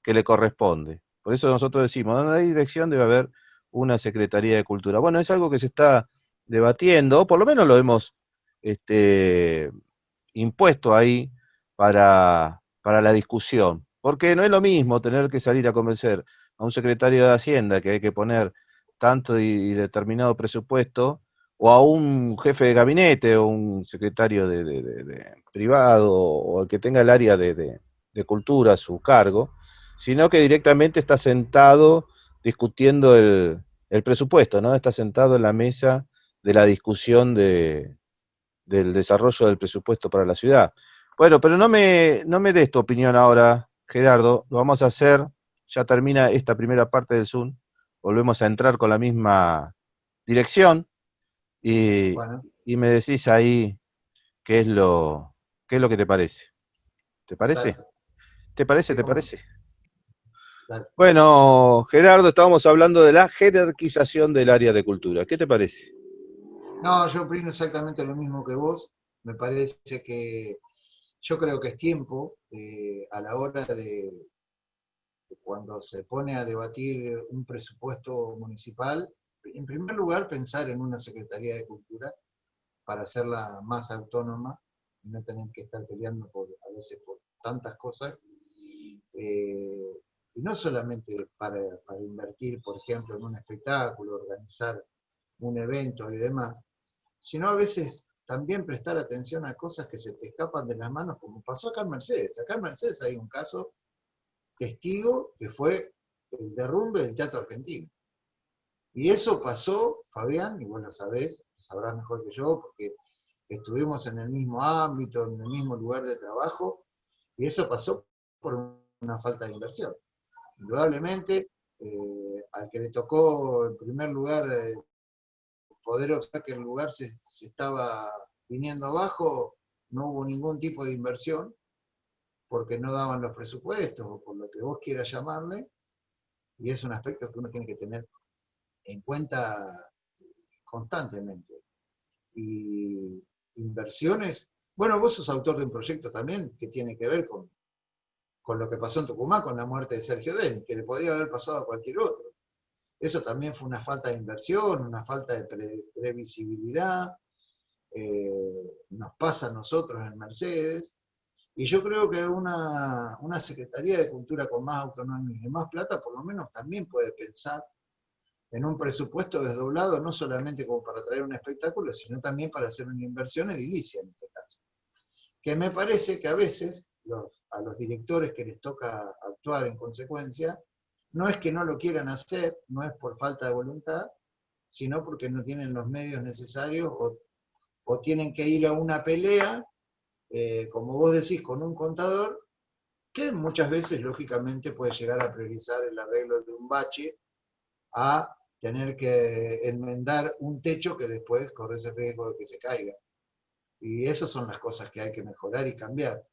que le corresponde. Por eso nosotros decimos, donde hay dirección debe haber una Secretaría de Cultura. Bueno, es algo que se está debatiendo, o por lo menos lo hemos este, impuesto ahí para la discusión. Porque no es lo mismo tener que salir a convencer a un secretario de Hacienda que hay que poner tanto y determinado presupuesto, o a un jefe de gabinete, o un secretario de privado, o el que tenga el área de cultura a su cargo, sino que directamente está sentado discutiendo el presupuesto, ¿no? Está sentado en la mesa de la discusión del desarrollo del presupuesto para la ciudad. Bueno, pero no me des tu opinión ahora, Gerardo, lo vamos a hacer, ya termina esta primera parte del Zoom, volvemos a entrar con la misma dirección y, Bueno, y me decís ahí qué es lo que te parece. ¿Te parece? dale, ¿Te parece? sí, ¿Te cómo no, parece? dale. Bueno, Gerardo, estábamos hablando de la jerarquización del área de cultura. ¿Qué te parece? No, yo opino exactamente lo mismo que vos. Me parece que yo creo que es tiempo a la hora de cuando se pone a debatir un presupuesto municipal, en primer lugar pensar en una Secretaría de Cultura para hacerla más autónoma y no tener que estar peleando a veces por tantas cosas. eh, y no solamente para invertir, por ejemplo, en un espectáculo, organizar un evento y demás, sino a veces también prestar atención a cosas que se te escapan de las manos, como pasó acá en Mercedes. Acá en Mercedes hay un caso testigo que fue el derrumbe del Teatro Argentino. Y eso pasó, Fabián, y vos lo sabés, lo sabrás mejor que yo, porque estuvimos en el mismo ámbito, en el mismo lugar de trabajo, y eso pasó por una falta de inversión. Indudablemente, al que le tocó en primer lugar poder observar que el lugar se estaba viniendo abajo, no hubo ningún tipo de inversión, porque no daban los presupuestos, o por lo que vos quieras llamarle, y es un aspecto que uno tiene que tener en cuenta constantemente. Y inversiones, bueno, vos sos autor de un proyecto también que tiene que ver con lo que pasó en Tucumán, con la muerte de Sergio Denis, que le podía haber pasado a cualquier otro. Eso también fue una falta de inversión, una falta de previsibilidad, nos pasa a nosotros en Mercedes, y yo creo que una Secretaría de Cultura con más autonomía y más plata, por lo menos también puede pensar en un presupuesto desdoblado, no solamente como para traer un espectáculo, sino también para hacer una inversión edilicia en este caso. Que me parece que a veces a los directores que les toca actuar en consecuencia, no es que no lo quieran hacer, no es por falta de voluntad, sino porque no tienen los medios necesarios o tienen que ir a una pelea, como vos decís, con un contador, que muchas veces lógicamente puede llegar a priorizar el arreglo de un bache a tener que enmendar un techo que después corre ese riesgo de que se caiga. Y esas son las cosas que hay que mejorar y cambiar.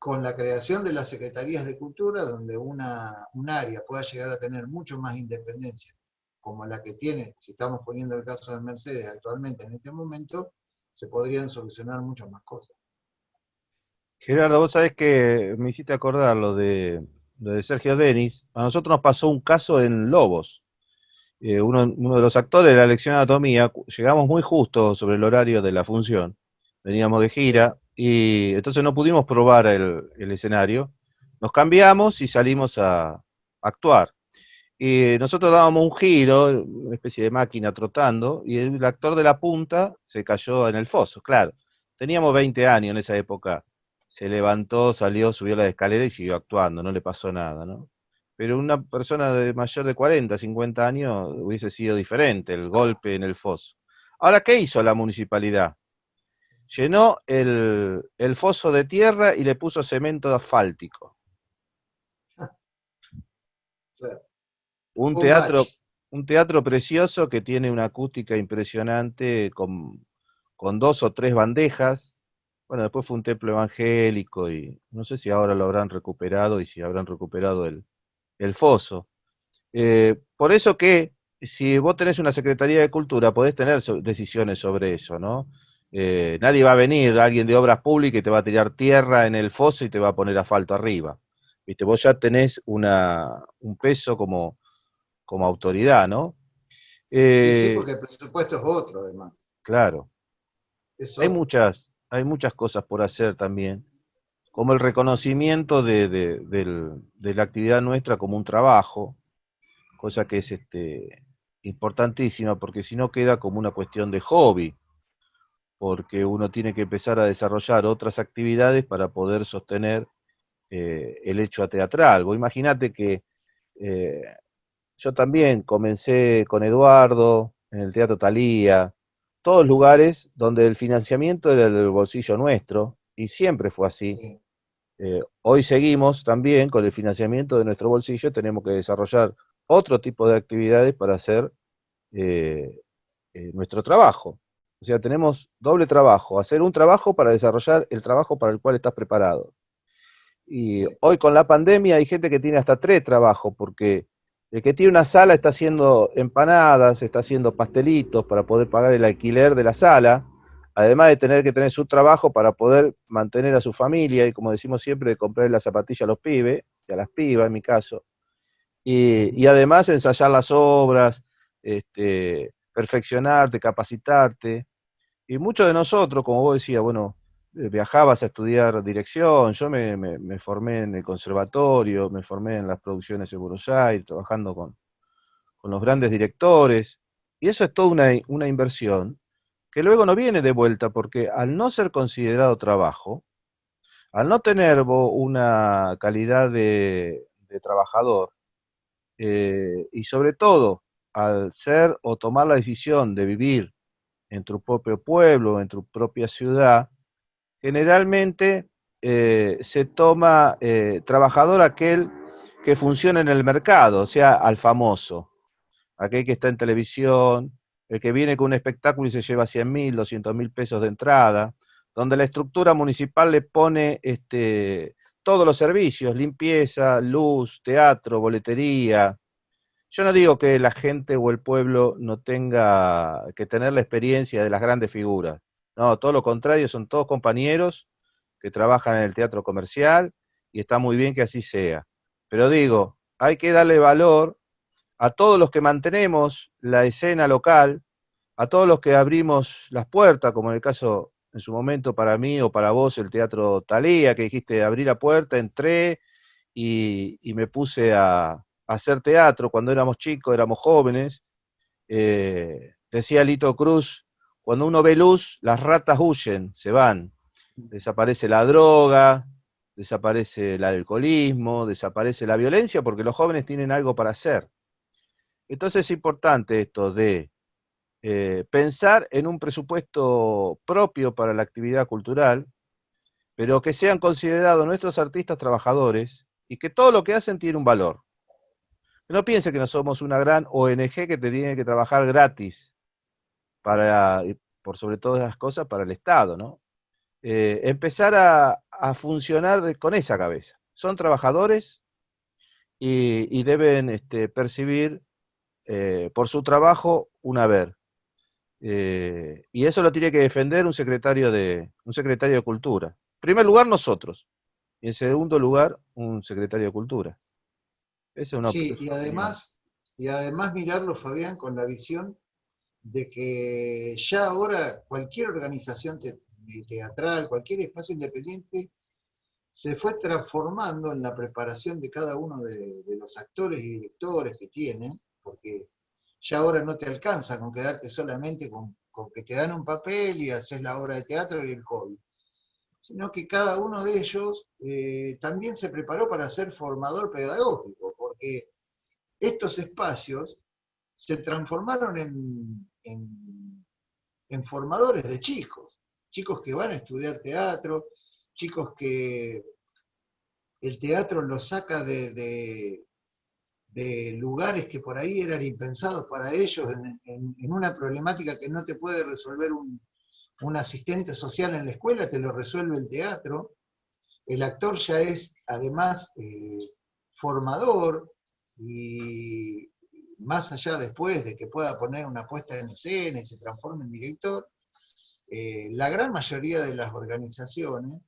Con la creación de las secretarías de cultura, donde un área pueda llegar a tener mucho más independencia, como la que tiene, si estamos poniendo el caso de Mercedes actualmente en este momento, se podrían solucionar muchas más cosas. Gerardo, vos sabés que me hiciste acordar lo de Sergio Denis. A nosotros nos pasó un caso en Lobos. Uno de los actores de la lección de anatomía, llegamos muy justo sobre el horario de la función, veníamos de Sí, gira y entonces no pudimos probar el escenario, nos cambiamos y salimos a actuar. Y nosotros dábamos un giro, una especie de máquina trotando, y el actor de la punta se cayó en el foso, claro. Teníamos 20 años en esa época. Se levantó, salió, subió la escalera y siguió actuando, no le pasó nada, ¿no? Pero una persona de mayor de 40, 50 años hubiese sido diferente el golpe en el foso. Ahora, ¿qué hizo la municipalidad? Llenó el foso de tierra y le puso cemento asfáltico. claro. Un Un teatro, bache. un teatro precioso que tiene una acústica impresionante con dos o tres bandejas. Bueno, después fue un templo evangélico y no sé si ahora lo habrán recuperado y si habrán recuperado el foso. Por eso que si vos tenés una Secretaría de Cultura, podés tener decisiones sobre eso, ¿no? Nadie va a venir, alguien de obras públicas y te va a tirar tierra en el foso y te va a poner asfalto arriba. Viste, vos ya tenés un peso como autoridad, ¿no? Y sí, Eh, porque el presupuesto es otro, además. claro, Es hay otro. muchas, hay muchas cosas por hacer también. como el reconocimiento de la actividad nuestra como un trabajo, cosa que es importantísima, porque si no queda como una cuestión de hobby, porque uno tiene que empezar a desarrollar otras actividades para poder sostener el hecho teatral. Vos imaginate que eh, yo también comencé con Eduardo, en el Teatro Talía, todos lugares donde el financiamiento era del bolsillo nuestro, y siempre fue así. Sí, Hoy seguimos también con el financiamiento de nuestro bolsillo, tenemos que desarrollar otro tipo de actividades para hacer eh, nuestro trabajo. O sea, tenemos doble trabajo, hacer un trabajo para desarrollar el trabajo para el cual estás preparado. Y sí, hoy con la pandemia hay gente que tiene hasta 3 trabajos, porque el que tiene una sala está haciendo empanadas, está haciendo pastelitos para poder pagar el alquiler de la sala, además de tener que tener su trabajo para poder mantener a su familia y, como decimos siempre, de comprar la zapatilla a los pibes, y a las pibas en mi caso, y además ensayar las obras, perfeccionarte, capacitarte. Y muchos de nosotros, como vos decías, bueno, viajabas a estudiar dirección, yo me formé en el conservatorio, me formé en las producciones de Buenos Aires, trabajando con los grandes directores, y eso es toda una inversión que luego no viene de vuelta, porque al no ser considerado trabajo, al no tener vos una calidad de trabajador, y sobre todo al ser o tomar la decisión de vivir en tu propio pueblo, en tu propia ciudad, generalmente se toma trabajador aquel que funciona en el mercado, o sea, al famoso, aquel que está en televisión, el que viene con un espectáculo y se lleva 100.000, 200.000 pesos de entrada, donde la estructura municipal le pone todos los servicios, limpieza, luz, teatro, boletería. Yo no digo que la gente o el pueblo no tenga que tener la experiencia de las grandes figuras. No, todo lo contrario, son todos compañeros que trabajan en el teatro comercial y está muy bien que así sea. Pero digo, hay que darle valor a todos los que mantenemos la escena local, a todos los que abrimos las puertas, como en el caso en su momento para mí o para vos el Teatro Talía, que dijiste abrí la puerta, entré y me puse a hacer teatro cuando éramos chicos, éramos jóvenes. Decía Lito Cruz, cuando uno ve luz, las ratas huyen, se van. Desaparece la droga, desaparece el alcoholismo, desaparece la violencia, porque los jóvenes tienen algo para hacer. Entonces es importante esto de pensar en un presupuesto propio para la actividad cultural, pero que sean considerados nuestros artistas trabajadores y que todo lo que hacen tiene un valor. No piense que no somos una gran ONG que te tiene que trabajar gratis para, y por sobre todas las cosas, para el Estado, ¿no? Empezar a funcionar con esa cabeza. Son trabajadores y deben percibir por su trabajo un haber. Y eso lo tiene que defender un secretario de Cultura. En primer lugar, nosotros. Y en segundo lugar, un secretario de Cultura. Esa sí, es una opinión. y además mirarlo, Fabián, con la visión de que ya ahora cualquier organización teatral, cualquier espacio independiente, se fue transformando en la preparación de cada uno de los actores y directores que tienen, porque ya ahora no te alcanza con quedarte solamente con que te dan un papel y haces la obra de teatro y el hobby, sino que cada uno de ellos también se preparó para ser formador pedagógico, porque estos espacios se transformaron en formadores de chicos, chicos que van a estudiar teatro, chicos que el teatro los saca de lugares que por ahí eran impensados para ellos, en una problemática que no te puede resolver un asistente social en la escuela, te lo resuelve el teatro. El actor ya es además formador y más allá después de que pueda poner una puesta en escena y se transforme en director, la gran mayoría de las organizaciones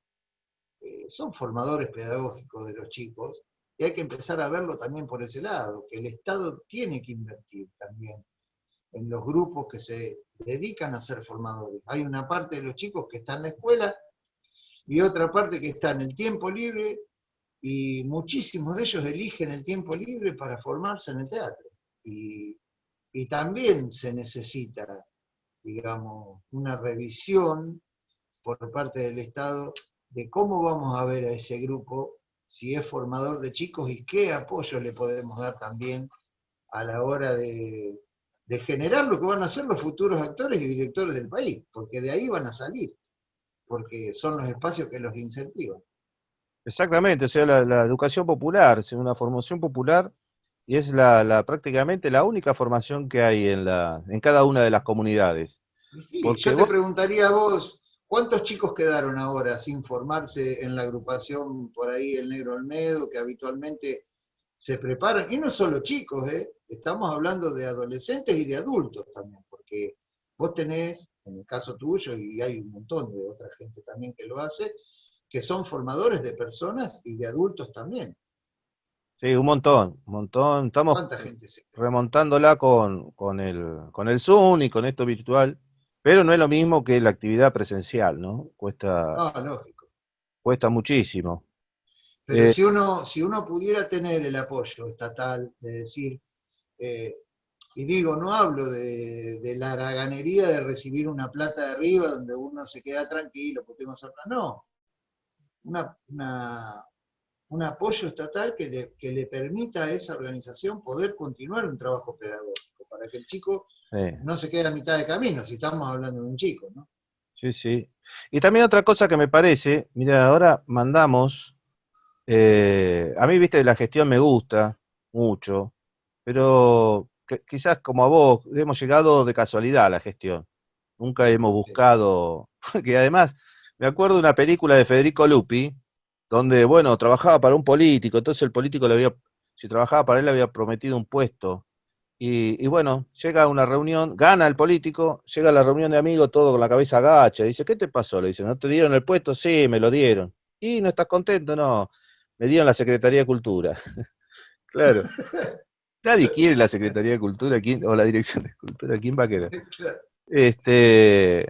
son formadores pedagógicos de los chicos y hay que empezar a verlo también por ese lado, que el Estado tiene que invertir también en los grupos que se dedican a ser formadores. Hay una parte de los chicos que están en la escuela y otra parte que está en el tiempo libre, y muchísimos de ellos eligen el tiempo libre para formarse en el teatro. Y, y también se necesita, digamos, una revisión por parte del Estado de cómo vamos a ver a ese grupo, si es formador de chicos y qué apoyo le podemos dar también a la hora de generar lo que van a ser los futuros actores y directores del país, porque de ahí van a salir, porque son los espacios que los incentivan. Exactamente, o sea, la educación popular, es una formación popular y es prácticamente la única formación que hay en cada una de las comunidades. Y sí, Porque yo te vos, preguntaría a vos, ¿cuántos chicos quedaron ahora sin formarse en la agrupación por ahí, el Negro Olmedo, que habitualmente se preparan? Y no solo chicos, ¿eh? Estamos hablando de adolescentes y de adultos también, porque vos tenés, en el caso tuyo, y hay un montón de otra gente también que lo hace, que son formadores de personas y de adultos también. sí, un montón, estamos ¿Cuánta gente se queda? remontándola con el Zoom y con esto virtual, pero no es lo mismo que la actividad presencial, ¿no? No, lógico. Cuesta muchísimo. Pero Eh, si uno pudiera tener el apoyo estatal de decir, eh, y digo, no hablo de la haraganería de recibir una plata de arriba donde uno se queda tranquilo, porque tengo otra, no, una, una, un apoyo estatal que le permita a esa organización poder continuar un trabajo pedagógico, para que el chico sí, no se quede a mitad de camino, si estamos hablando de un chico, ¿no? sí, sí. Y también otra cosa que me parece, mira, ahora mandamos, a mí, viste, la gestión me gusta mucho, pero quizás como a vos, hemos llegado de casualidad a la gestión. Nunca hemos Sí. buscado, porque además me acuerdo de una película de Federico Lupi, donde, bueno, trabajaba para un político, entonces el político si trabajaba para él, le había prometido un puesto. Y bueno, llega a una reunión, gana el político, llega a la reunión de amigos todo con la cabeza agacha, dice, ¿qué te pasó? Le dice, ¿no te dieron el puesto? Sí, me lo dieron. ¿Y no estás contento? No, me dieron la Secretaría de Cultura. Claro, nadie quiere la Secretaría de Cultura, o la Dirección de Cultura, ¿quién va a querer? Claro. Este,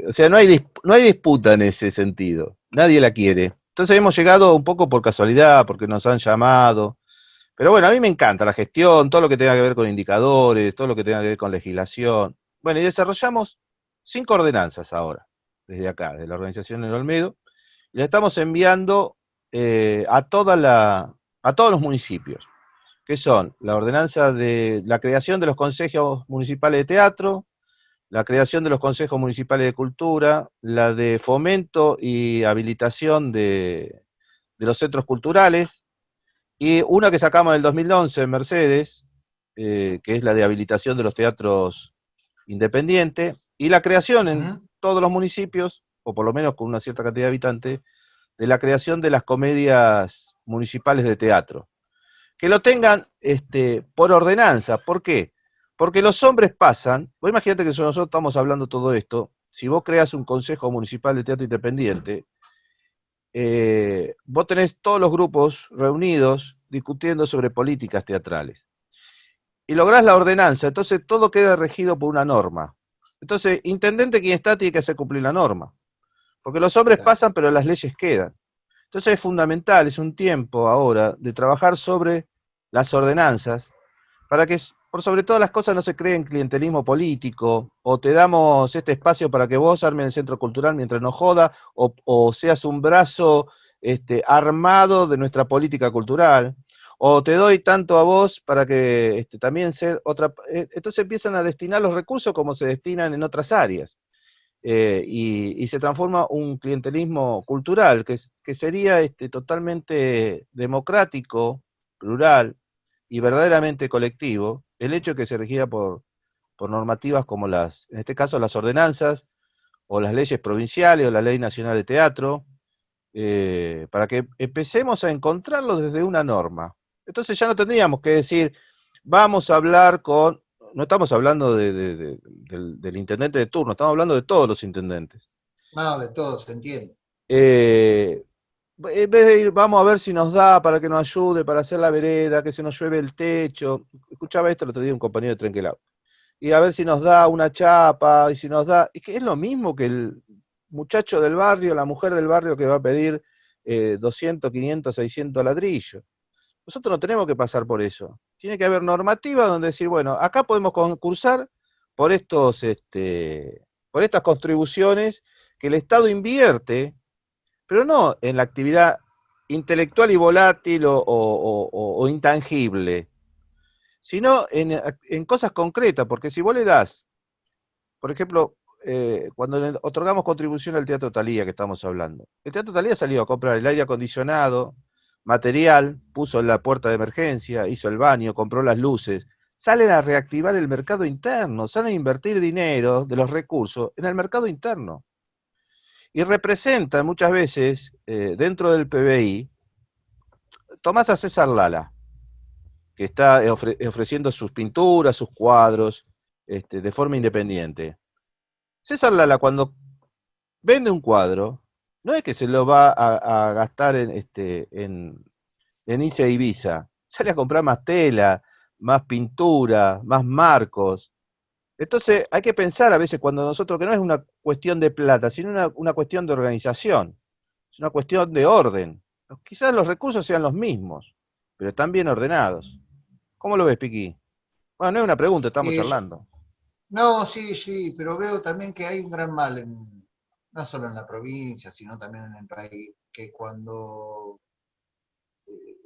o sea, no hay disputa en ese sentido, nadie la quiere. Entonces hemos llegado un poco por casualidad, porque nos han llamado, pero bueno, a mí me encanta la gestión, todo lo que tenga que ver con indicadores, todo lo que tenga que ver con legislación. Bueno, y desarrollamos 5 ordenanzas ahora, desde acá, de la organización en Olmedo, y la estamos enviando a todos los municipios, que son la ordenanza de la creación de los consejos municipales de teatro, la creación de los consejos municipales de cultura, la de fomento y habilitación de los centros culturales, y una que sacamos en el 2011 en Mercedes, que es la de habilitación de los teatros independientes, y la creación en Ujú. todos los municipios, o por lo menos con una cierta cantidad de habitantes, de la creación de las comedias municipales de teatro. Que lo tengan por ordenanza. ¿Por qué? Porque los hombres pasan, vos imagínate que nosotros estamos hablando todo esto, si vos creas un consejo municipal de teatro independiente, vos tenés todos los grupos reunidos discutiendo sobre políticas teatrales. Y lográs la ordenanza, entonces todo queda regido por una norma. Entonces, intendente quien está tiene que hacer cumplir la norma. Porque los hombres Claro. pasan, pero las leyes quedan. Entonces es fundamental, es un tiempo ahora de trabajar sobre las ordenanzas para que por sobre todas las cosas no se cree en clientelismo político, o te damos este espacio para que vos armes el centro cultural mientras nos joda, o seas un brazo armado de nuestra política cultural, o te doy tanto a vos para que también ser otra. Entonces empiezan a destinar los recursos como se destinan en otras áreas. Y se transforma un clientelismo cultural que sería totalmente democrático, plural y verdaderamente colectivo, el hecho de que se regiera por normativas como en este caso las ordenanzas, o las leyes provinciales, o la Ley Nacional de Teatro, para que empecemos a encontrarlo desde una norma. Entonces ya no tendríamos que decir, vamos a hablar con, no estamos hablando del intendente de turno, estamos hablando de todos los intendentes. No, de todo se entiende. Eh, en vez de ir, vamos a ver si nos da para que nos ayude para hacer la vereda, que se nos llueve el techo. Escuchaba esto el otro día un compañero de Trenquelao. Y a ver si nos da una chapa, y si nos da. Es que es lo mismo que muchacho del barrio, la mujer del barrio que va a pedir 200, 500, 600 ladrillos. Nosotros no tenemos que pasar por eso. Tiene que haber normativa donde decir, bueno, acá podemos concursar por por estas contribuciones que el Estado invierte, pero no en la actividad intelectual y volátil o intangible, sino en cosas concretas, porque si vos le das, por ejemplo, cuando le otorgamos contribución al Teatro Talía que estamos hablando, el Teatro Talía salió a comprar el aire acondicionado, material, puso en la puerta de emergencia, hizo el baño, compró las luces, salen a reactivar el mercado interno, salen a invertir dinero de los recursos en el mercado interno. Y representan muchas veces, dentro del PBI, tomás a César Lala, que está ofreciendo sus pinturas, sus cuadros, de forma Sí. independiente. César Lala, cuando vende un cuadro, no es que se lo va a gastar en irse a Ibiza, sale a comprar más tela, más pintura, más marcos. Entonces hay que pensar a veces cuando nosotros, que no es una cuestión de plata, sino una cuestión de organización, es una cuestión de orden. Quizás los recursos sean los mismos, pero están bien ordenados. ¿Cómo lo ves, Piqui? Bueno, no es una pregunta, estamos Y charlando. no, sí, sí, pero veo también que hay un gran mal, no solo en la provincia, sino también en el país, que cuando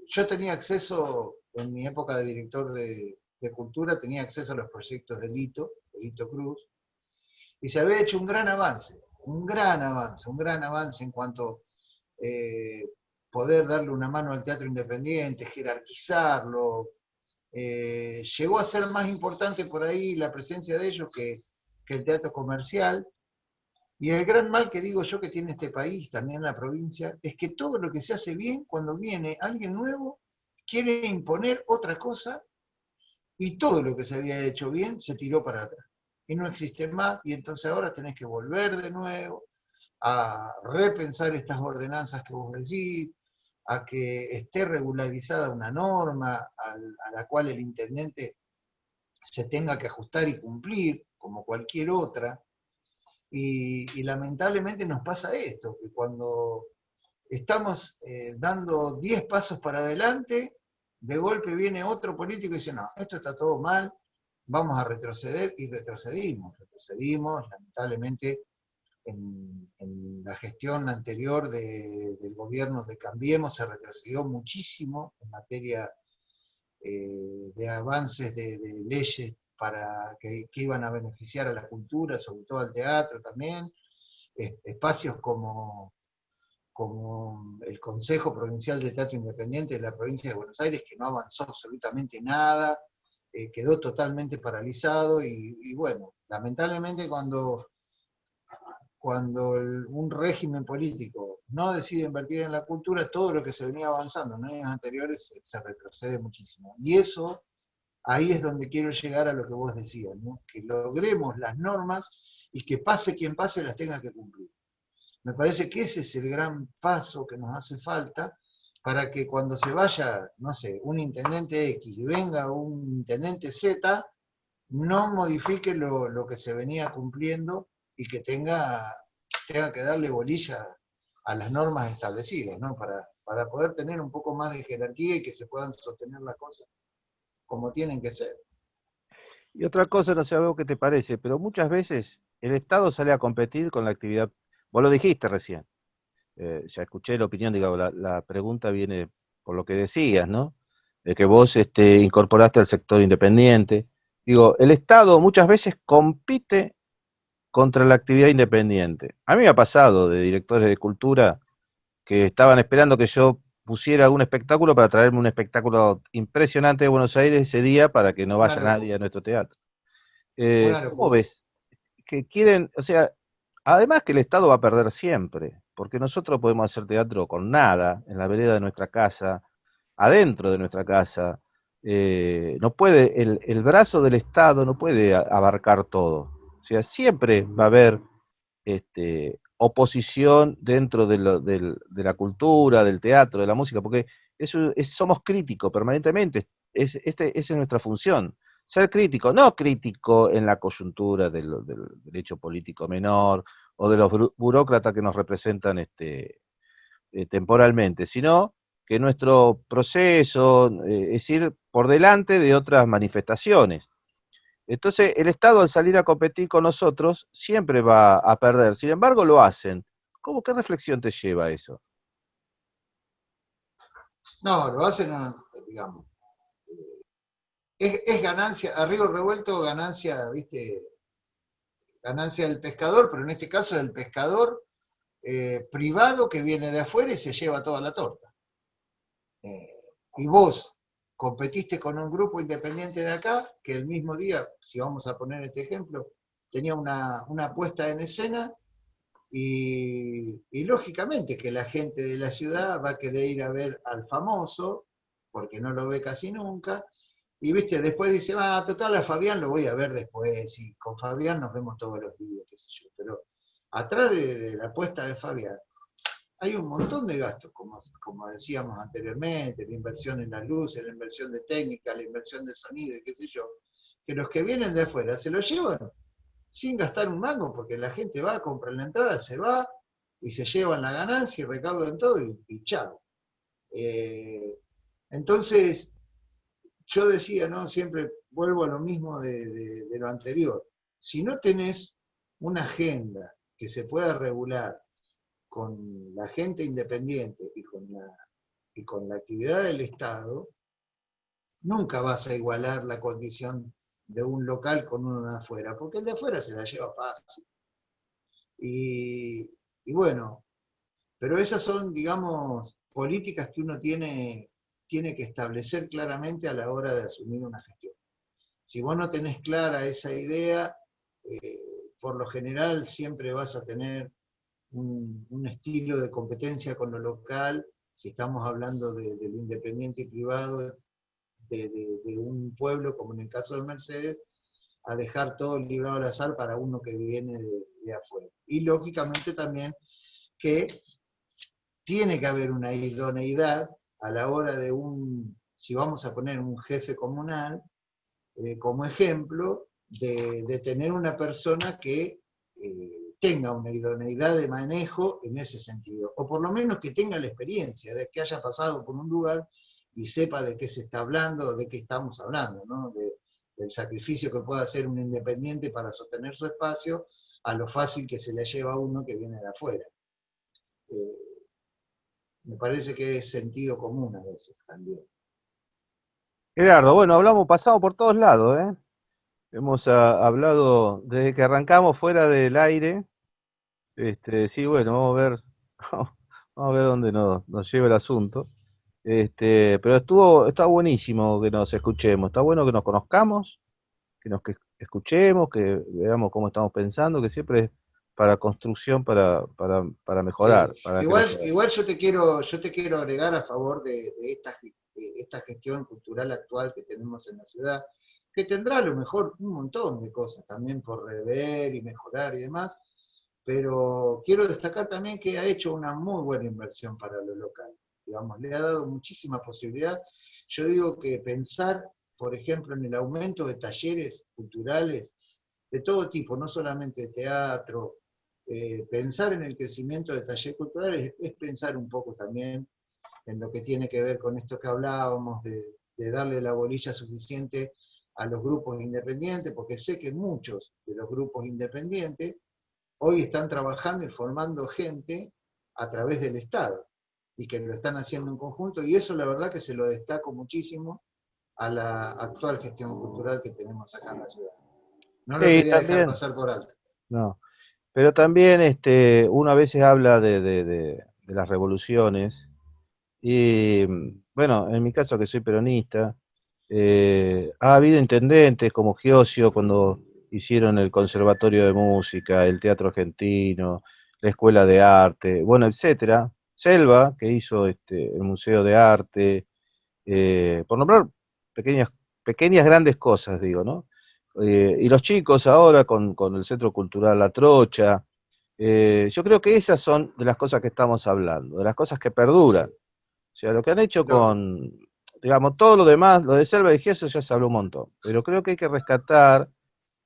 yo tenía acceso, en mi época de director de cultura, tenía acceso a los proyectos de Lito Cruz, y se había hecho un gran avance, un gran avance, un gran avance en cuanto eh, poder darle una mano al teatro independiente, jerarquizarlo. Llegó a ser más importante por ahí la presencia de ellos que el teatro comercial. Y el gran mal que digo yo que tiene este país, también la provincia, es que todo lo que se hace bien, cuando viene alguien nuevo, quiere imponer otra cosa y todo lo que se había hecho bien se tiró para atrás. Y no existe más y entonces ahora tenés que volver de nuevo a repensar estas ordenanzas que vos decís, a que esté regularizada una norma a la cual el intendente se tenga que ajustar y cumplir, como cualquier otra. Y lamentablemente nos pasa esto, que cuando estamos dando 10 pasos para adelante, de golpe viene otro político y dice, no, esto está todo mal, vamos a retroceder y retrocedimos, lamentablemente en la gestión anterior del gobierno de Cambiemos se retrocedió muchísimo en materia de avances de leyes para que iban a beneficiar a la cultura, sobre todo al teatro también, espacios como el Consejo Provincial de Teatro Independiente de la provincia de Buenos Aires, que no avanzó absolutamente nada, quedó totalmente paralizado y bueno, lamentablemente cuando un régimen político no decide invertir en la cultura, todo lo que se venía avanzando en años anteriores se retrocede muchísimo. Y eso, ahí es donde quiero llegar a lo que vos decías, ¿no? Que logremos las normas y que pase quien pase las tenga que cumplir. Me parece que ese es el gran paso que nos hace falta para que cuando se vaya, no sé, un intendente X y venga un intendente Z, no modifique lo que se venía cumpliendo y que tenga que darle bolilla a las normas establecidas, ¿no? Para poder tener un poco más de jerarquía y que se puedan sostener las cosas como tienen que ser. Y otra cosa, no sé a vos qué te parece, pero muchas veces el Estado sale a competir con la actividad, vos lo dijiste recién, ya escuché la opinión, digo, la pregunta viene por lo que decías, ¿no? De que vos incorporaste al sector independiente. Digo, el Estado muchas veces compite contra la actividad independiente. A mí me ha pasado de directores de cultura que estaban esperando que yo pusiera un espectáculo para traerme un espectáculo impresionante de Buenos Aires ese día para que no Una vaya nadie locura, a nuestro teatro. una ¿Cómo locura. ves? Que quieren, o sea, además que el Estado va a perder siempre, porque nosotros podemos hacer teatro con nada, en la vereda de nuestra casa, adentro de nuestra casa. No puede, el brazo del Estado no puede abarcar todo. O sea, siempre va a haber oposición dentro de la cultura, del teatro, de la música, porque somos críticos permanentemente, esa es nuestra función, ser crítico, no crítico en la coyuntura del hecho político menor, o de los burócratas que nos representan temporalmente, sino que nuestro proceso es ir por delante de otras manifestaciones. Entonces, el Estado al salir a competir con nosotros siempre va a perder, sin embargo lo hacen. ¿Qué reflexión te lleva eso? No, lo hacen, digamos, es ganancia, a río revuelto ganancia, ¿viste? Ganancia del pescador, pero en este caso es el pescador privado que viene de afuera y se lleva toda la torta. Eh, y vos competiste con un grupo independiente de acá, que el mismo día, si vamos a poner este ejemplo, tenía una puesta en escena y lógicamente que la gente de la ciudad va a querer ir a ver al famoso, porque no lo ve casi nunca, y viste, después dice, total, a Fabián lo voy a ver después, y con Fabián nos vemos todos los días, qué sé yo, pero atrás de la apuesta de Fabián hay un montón de gastos, como decíamos anteriormente, la inversión en las luces, la inversión de técnica, la inversión de sonido, y qué sé yo, que los que vienen de afuera se lo llevan sin gastar un mango, porque la gente va, compra la entrada, se va, y se llevan la ganancia y recaudan todo y chao. Eh, entonces, yo decía, ¿no? Siempre vuelvo a lo mismo de lo anterior. Si no tenés una agenda que se pueda regular con la gente independiente y con la actividad del Estado, nunca vas a igualar la condición de un local con uno de afuera, porque el de afuera se la lleva fácil. Y, y bueno, pero esas son, digamos, políticas que uno tiene que establecer claramente a la hora de asumir una gestión. Si vos no tenés clara esa idea, por lo general siempre vas a tener un estilo de competencia con lo local, si estamos hablando de lo independiente y privado, de un pueblo, como en el caso de Mercedes, a dejar todo librado al azar para uno que viene de afuera. Y lógicamente también que tiene que haber una idoneidad a la hora de si vamos a poner un jefe comunal, como ejemplo, de tener una persona que tenga una idoneidad de manejo en ese sentido, o por lo menos que tenga la experiencia, de que haya pasado por un lugar y sepa de qué se está hablando, de qué estamos hablando, ¿no? Del sacrificio que puede hacer un independiente para sostener su espacio, a lo fácil que se le lleva a uno que viene de afuera. Me parece que es sentido común a veces también. Gerardo, bueno, hablamos pasado por todos lados, ¿eh? Hemos hablado desde que arrancamos fuera del aire. Sí, bueno, vamos a ver, vamos a ver dónde nos lleva el asunto. Pero está buenísimo que nos escuchemos, está bueno que nos conozcamos, que escuchemos, que veamos cómo estamos pensando, que siempre es para construcción, para mejorar, Sí. para Igual, crecer. igual yo te quiero agregar a favor de esta gestión cultural actual que tenemos en la ciudad, que tendrá a lo mejor un montón de cosas también por rever y mejorar y demás, pero quiero destacar también que ha hecho una muy buena inversión para lo local. Digamos, le ha dado muchísima posibilidad. Yo digo que pensar, por ejemplo, en el aumento de talleres culturales de todo tipo, no solamente de teatro, pensar en el crecimiento de talleres culturales es pensar un poco también en lo que tiene que ver con esto que hablábamos, de darle la bolilla suficiente a los grupos independientes, porque sé que muchos de los grupos independientes hoy están trabajando y formando gente a través del Estado, y que lo están haciendo en conjunto, y eso la verdad que se lo destaco muchísimo a la actual gestión cultural que tenemos acá en la ciudad. No lo Sí, quería dejar también, pasar por alto. no. Pero también uno a veces habla de las revoluciones. Y bueno, en mi caso que soy peronista, ha habido intendentes como Giosio cuando hicieron el Conservatorio de Música, el Teatro Argentino, la Escuela de Arte, bueno, etcétera. Selva, que hizo el Museo de Arte, por nombrar pequeñas, pequeñas grandes cosas, digo, ¿no? Y los chicos ahora con el Centro Cultural La Trocha, yo creo que esas son de las cosas que estamos hablando, de las cosas que perduran. O sea, lo que han hecho Lógico. con, digamos, todo lo demás, lo de Selva y Giesio ya se habló un montón, pero creo que hay que rescatar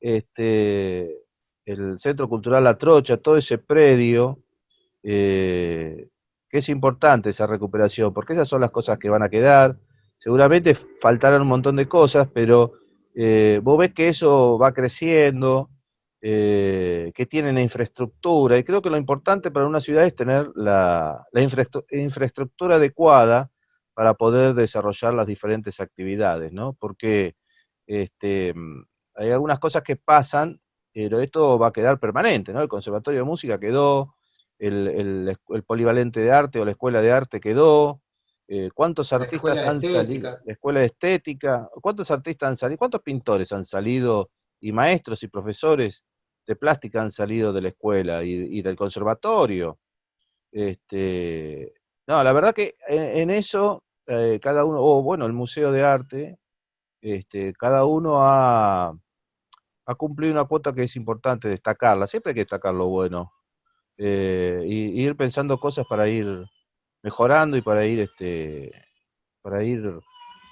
este, el Centro Cultural La Trocha, todo ese predio, eh, que es importante esa recuperación, porque esas son las cosas que van a quedar. Seguramente faltarán un montón de cosas, pero vos ves que eso va creciendo, que tienen infraestructura, y creo que lo importante para una ciudad es tener la infraestructura adecuada para poder desarrollar las diferentes actividades, ¿no? Porque este, hay algunas cosas que pasan, pero esto va a quedar permanente, ¿no? El Conservatorio de Música quedó, el Polivalente de Arte o la Escuela de Arte quedó, ¿cuántos La escuela artistas de han salido? estética. La Escuela de Estética, ¿cuántos artistas han salido? ¿Cuántos pintores han salido? Y maestros y profesores de plástica han salido de la escuela y del conservatorio. Este, no, la verdad que en eso, cada uno, o bueno, el Museo de Arte, cada uno ha cumplido una cuota que es importante destacarla. Siempre hay que destacar lo bueno. Y ir pensando cosas para ir mejorando y para ir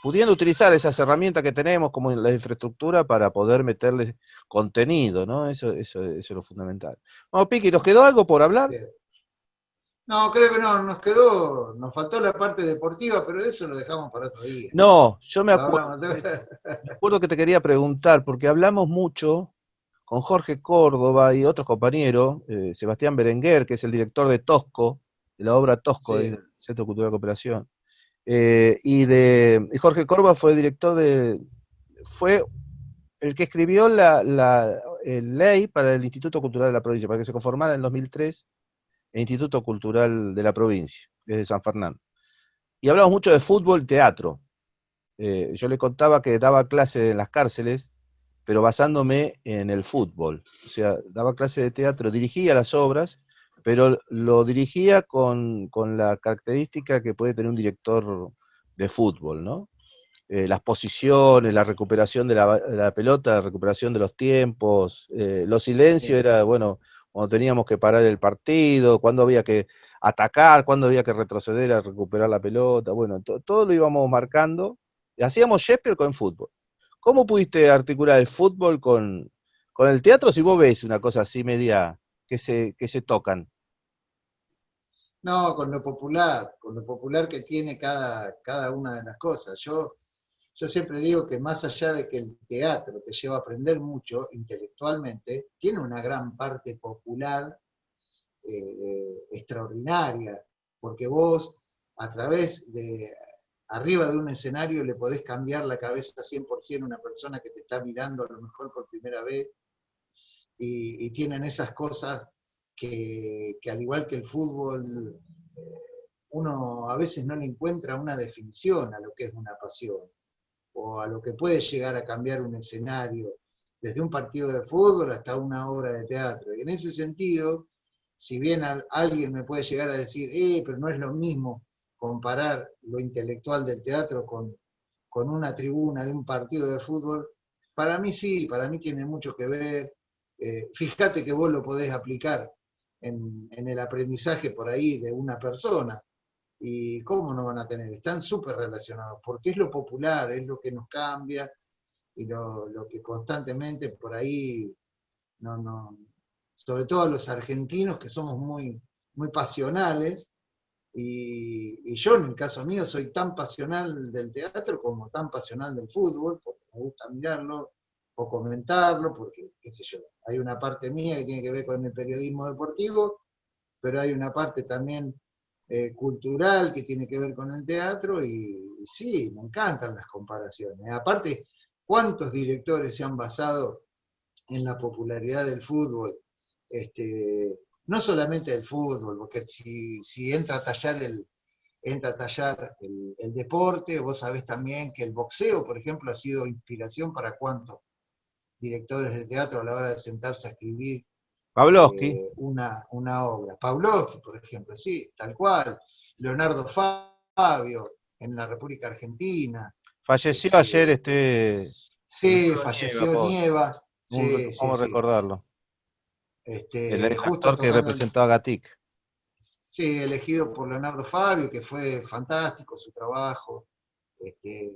pudiendo utilizar esas herramientas que tenemos como la infraestructura para poder meterle contenido, ¿no? Eso es lo fundamental. Bueno, Piqui, ¿nos quedó algo por hablar? No, creo que no, nos quedó, nos faltó la parte deportiva, pero eso lo dejamos para otro día. No, yo Lo hablamos. me acuerdo que te quería preguntar, porque hablamos mucho con Jorge Córdoba y otros compañeros, Sebastián Berenguer, que es el director de Tosco, de la obra Tosco del Sí, Centro Cultural de Cooperación, y Jorge Córdoba fue el que escribió la ley para el Instituto Cultural de la provincia, para que se conformara en 2003 el Instituto Cultural de la provincia, desde San Fernando. Y hablamos mucho de fútbol y teatro. Yo le contaba que daba clases en las cárceles, pero basándome en el fútbol. O sea, daba clases de teatro, dirigía las obras, pero lo dirigía con la característica que puede tener un director de fútbol, ¿no? Las posiciones, la recuperación de la pelota, la recuperación de los tiempos, los silencios sí. era, bueno, cuando teníamos que parar el partido, cuando había que atacar, cuando había que retroceder a recuperar la pelota, bueno, todo lo íbamos marcando, y hacíamos Shakespeare con fútbol. ¿Cómo pudiste articular el fútbol con el teatro si vos ves una cosa así media que se tocan? No, con lo popular que tiene cada una de las cosas. Yo siempre digo que más allá de que el teatro te lleva a aprender mucho intelectualmente, tiene una gran parte popular extraordinaria, porque vos a través de arriba de un escenario le podés cambiar la cabeza 100% a una persona que te está mirando a lo mejor por primera vez y tienen esas cosas que al igual que el fútbol, uno a veces no le encuentra una definición a lo que es una pasión o a lo que puede llegar a cambiar un escenario, desde un partido de fútbol hasta una obra de teatro. Y en ese sentido, si bien alguien me puede llegar a decir, pero no es lo mismo comparar lo intelectual del teatro con una tribuna de un partido de fútbol, para mí sí, para mí tiene mucho que ver. Fíjate que vos lo podés aplicar en el aprendizaje por ahí de una persona. ¿Y cómo no van a tener? Están súper relacionados, porque es lo popular, es lo que nos cambia y lo que constantemente por ahí, no, sobre todo los argentinos que somos muy pasionales, y yo en el caso mío soy tan pasional del teatro como tan pasional del fútbol, porque me gusta mirarlo o comentarlo, porque, qué sé yo, hay una parte mía que tiene que ver con el periodismo deportivo, pero hay una parte también cultural que tiene que ver con el teatro y sí, me encantan las comparaciones. Aparte, ¿cuántos directores se han basado en la popularidad del fútbol? No solamente del fútbol, porque si entra a tallar el deporte, vos sabés también que el boxeo, por ejemplo, ha sido inspiración para cuántos directores de teatro a la hora de sentarse a escribir Pavlovsky una obra. Pavlovsky, por ejemplo, sí, tal cual. Leonardo Fabio, en la República Argentina. falleció ayer Este, el sí, negro Nieva, falleció pobre. Nieva, sí, sí, Vamos a sí. recordarlo. El Justo actor que tocando, representó a Gatic. sí, elegido por Leonardo Fabio, que fue fantástico su trabajo. Este,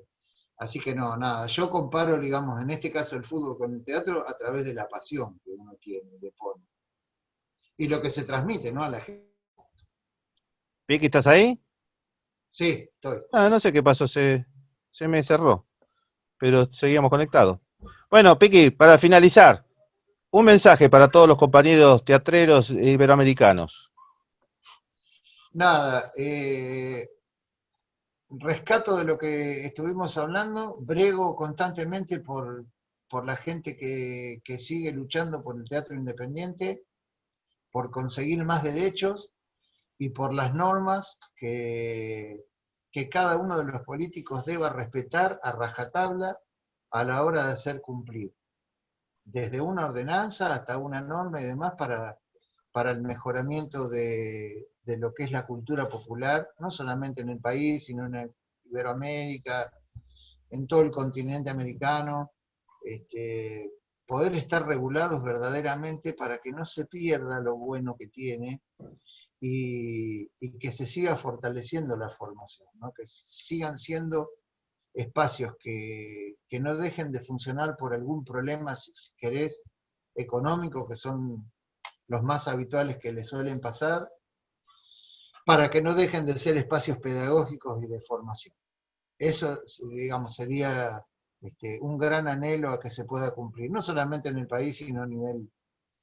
Así que no, nada, yo comparo, digamos, en este caso el fútbol con el teatro a través de la pasión que uno tiene, le pone. Y lo que se transmite, ¿no? A la gente. Vicky, ¿estás ahí? Sí, estoy. Ah, no sé qué pasó, se me cerró, pero seguíamos conectados. Bueno, Piqui, para finalizar, un mensaje para todos los compañeros teatreros iberoamericanos. Nada, rescato de lo que estuvimos hablando, brego constantemente por la gente que sigue luchando por el teatro independiente, por conseguir más derechos y por las normas que cada uno de los políticos deba respetar a rajatabla a la hora de hacer cumplir, desde una ordenanza hasta una norma y demás para el mejoramiento de lo que es la cultura popular, no solamente en el país, sino en Iberoamérica, en todo el continente americano, poder estar regulados verdaderamente para que no se pierda lo bueno que tiene y que se siga fortaleciendo la formación, ¿no? Que sigan siendo espacios que no dejen de funcionar por algún problema, si querés, económico, que son los más habituales que les suelen pasar, para que no dejen de ser espacios pedagógicos y de formación. Eso, digamos, sería un gran anhelo a que se pueda cumplir, no solamente en el país, sino a nivel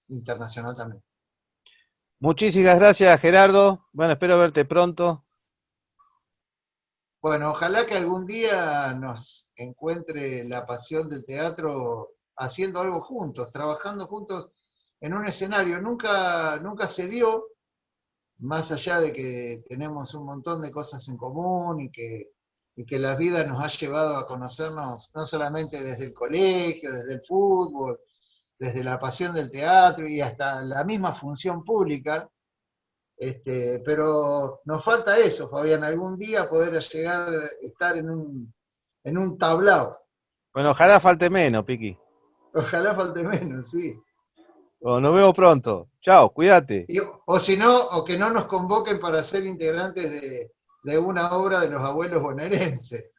internacional también. Muchísimas gracias, Gerardo. Bueno, espero verte pronto. Bueno, ojalá que algún día nos encuentre la pasión del teatro haciendo algo juntos, trabajando juntos en un escenario. Nunca se dio, más allá de que tenemos un montón de cosas en común y que la vida nos ha llevado a conocernos no solamente desde el colegio, desde el fútbol, desde la pasión del teatro y hasta la misma función pública. Pero nos falta eso, Fabián, algún día poder llegar a estar en un tablao. Bueno, ojalá falte menos, Piqui. Ojalá falte menos, sí. Bueno, nos vemos pronto. Chao, cuídate. O si no, o que no nos convoquen para ser integrantes de una obra de los abuelos bonaerenses.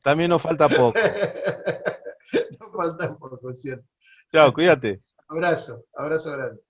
También nos falta poco. No faltan por cierto. Chao, cuídate. Abrazo, abrazo grande.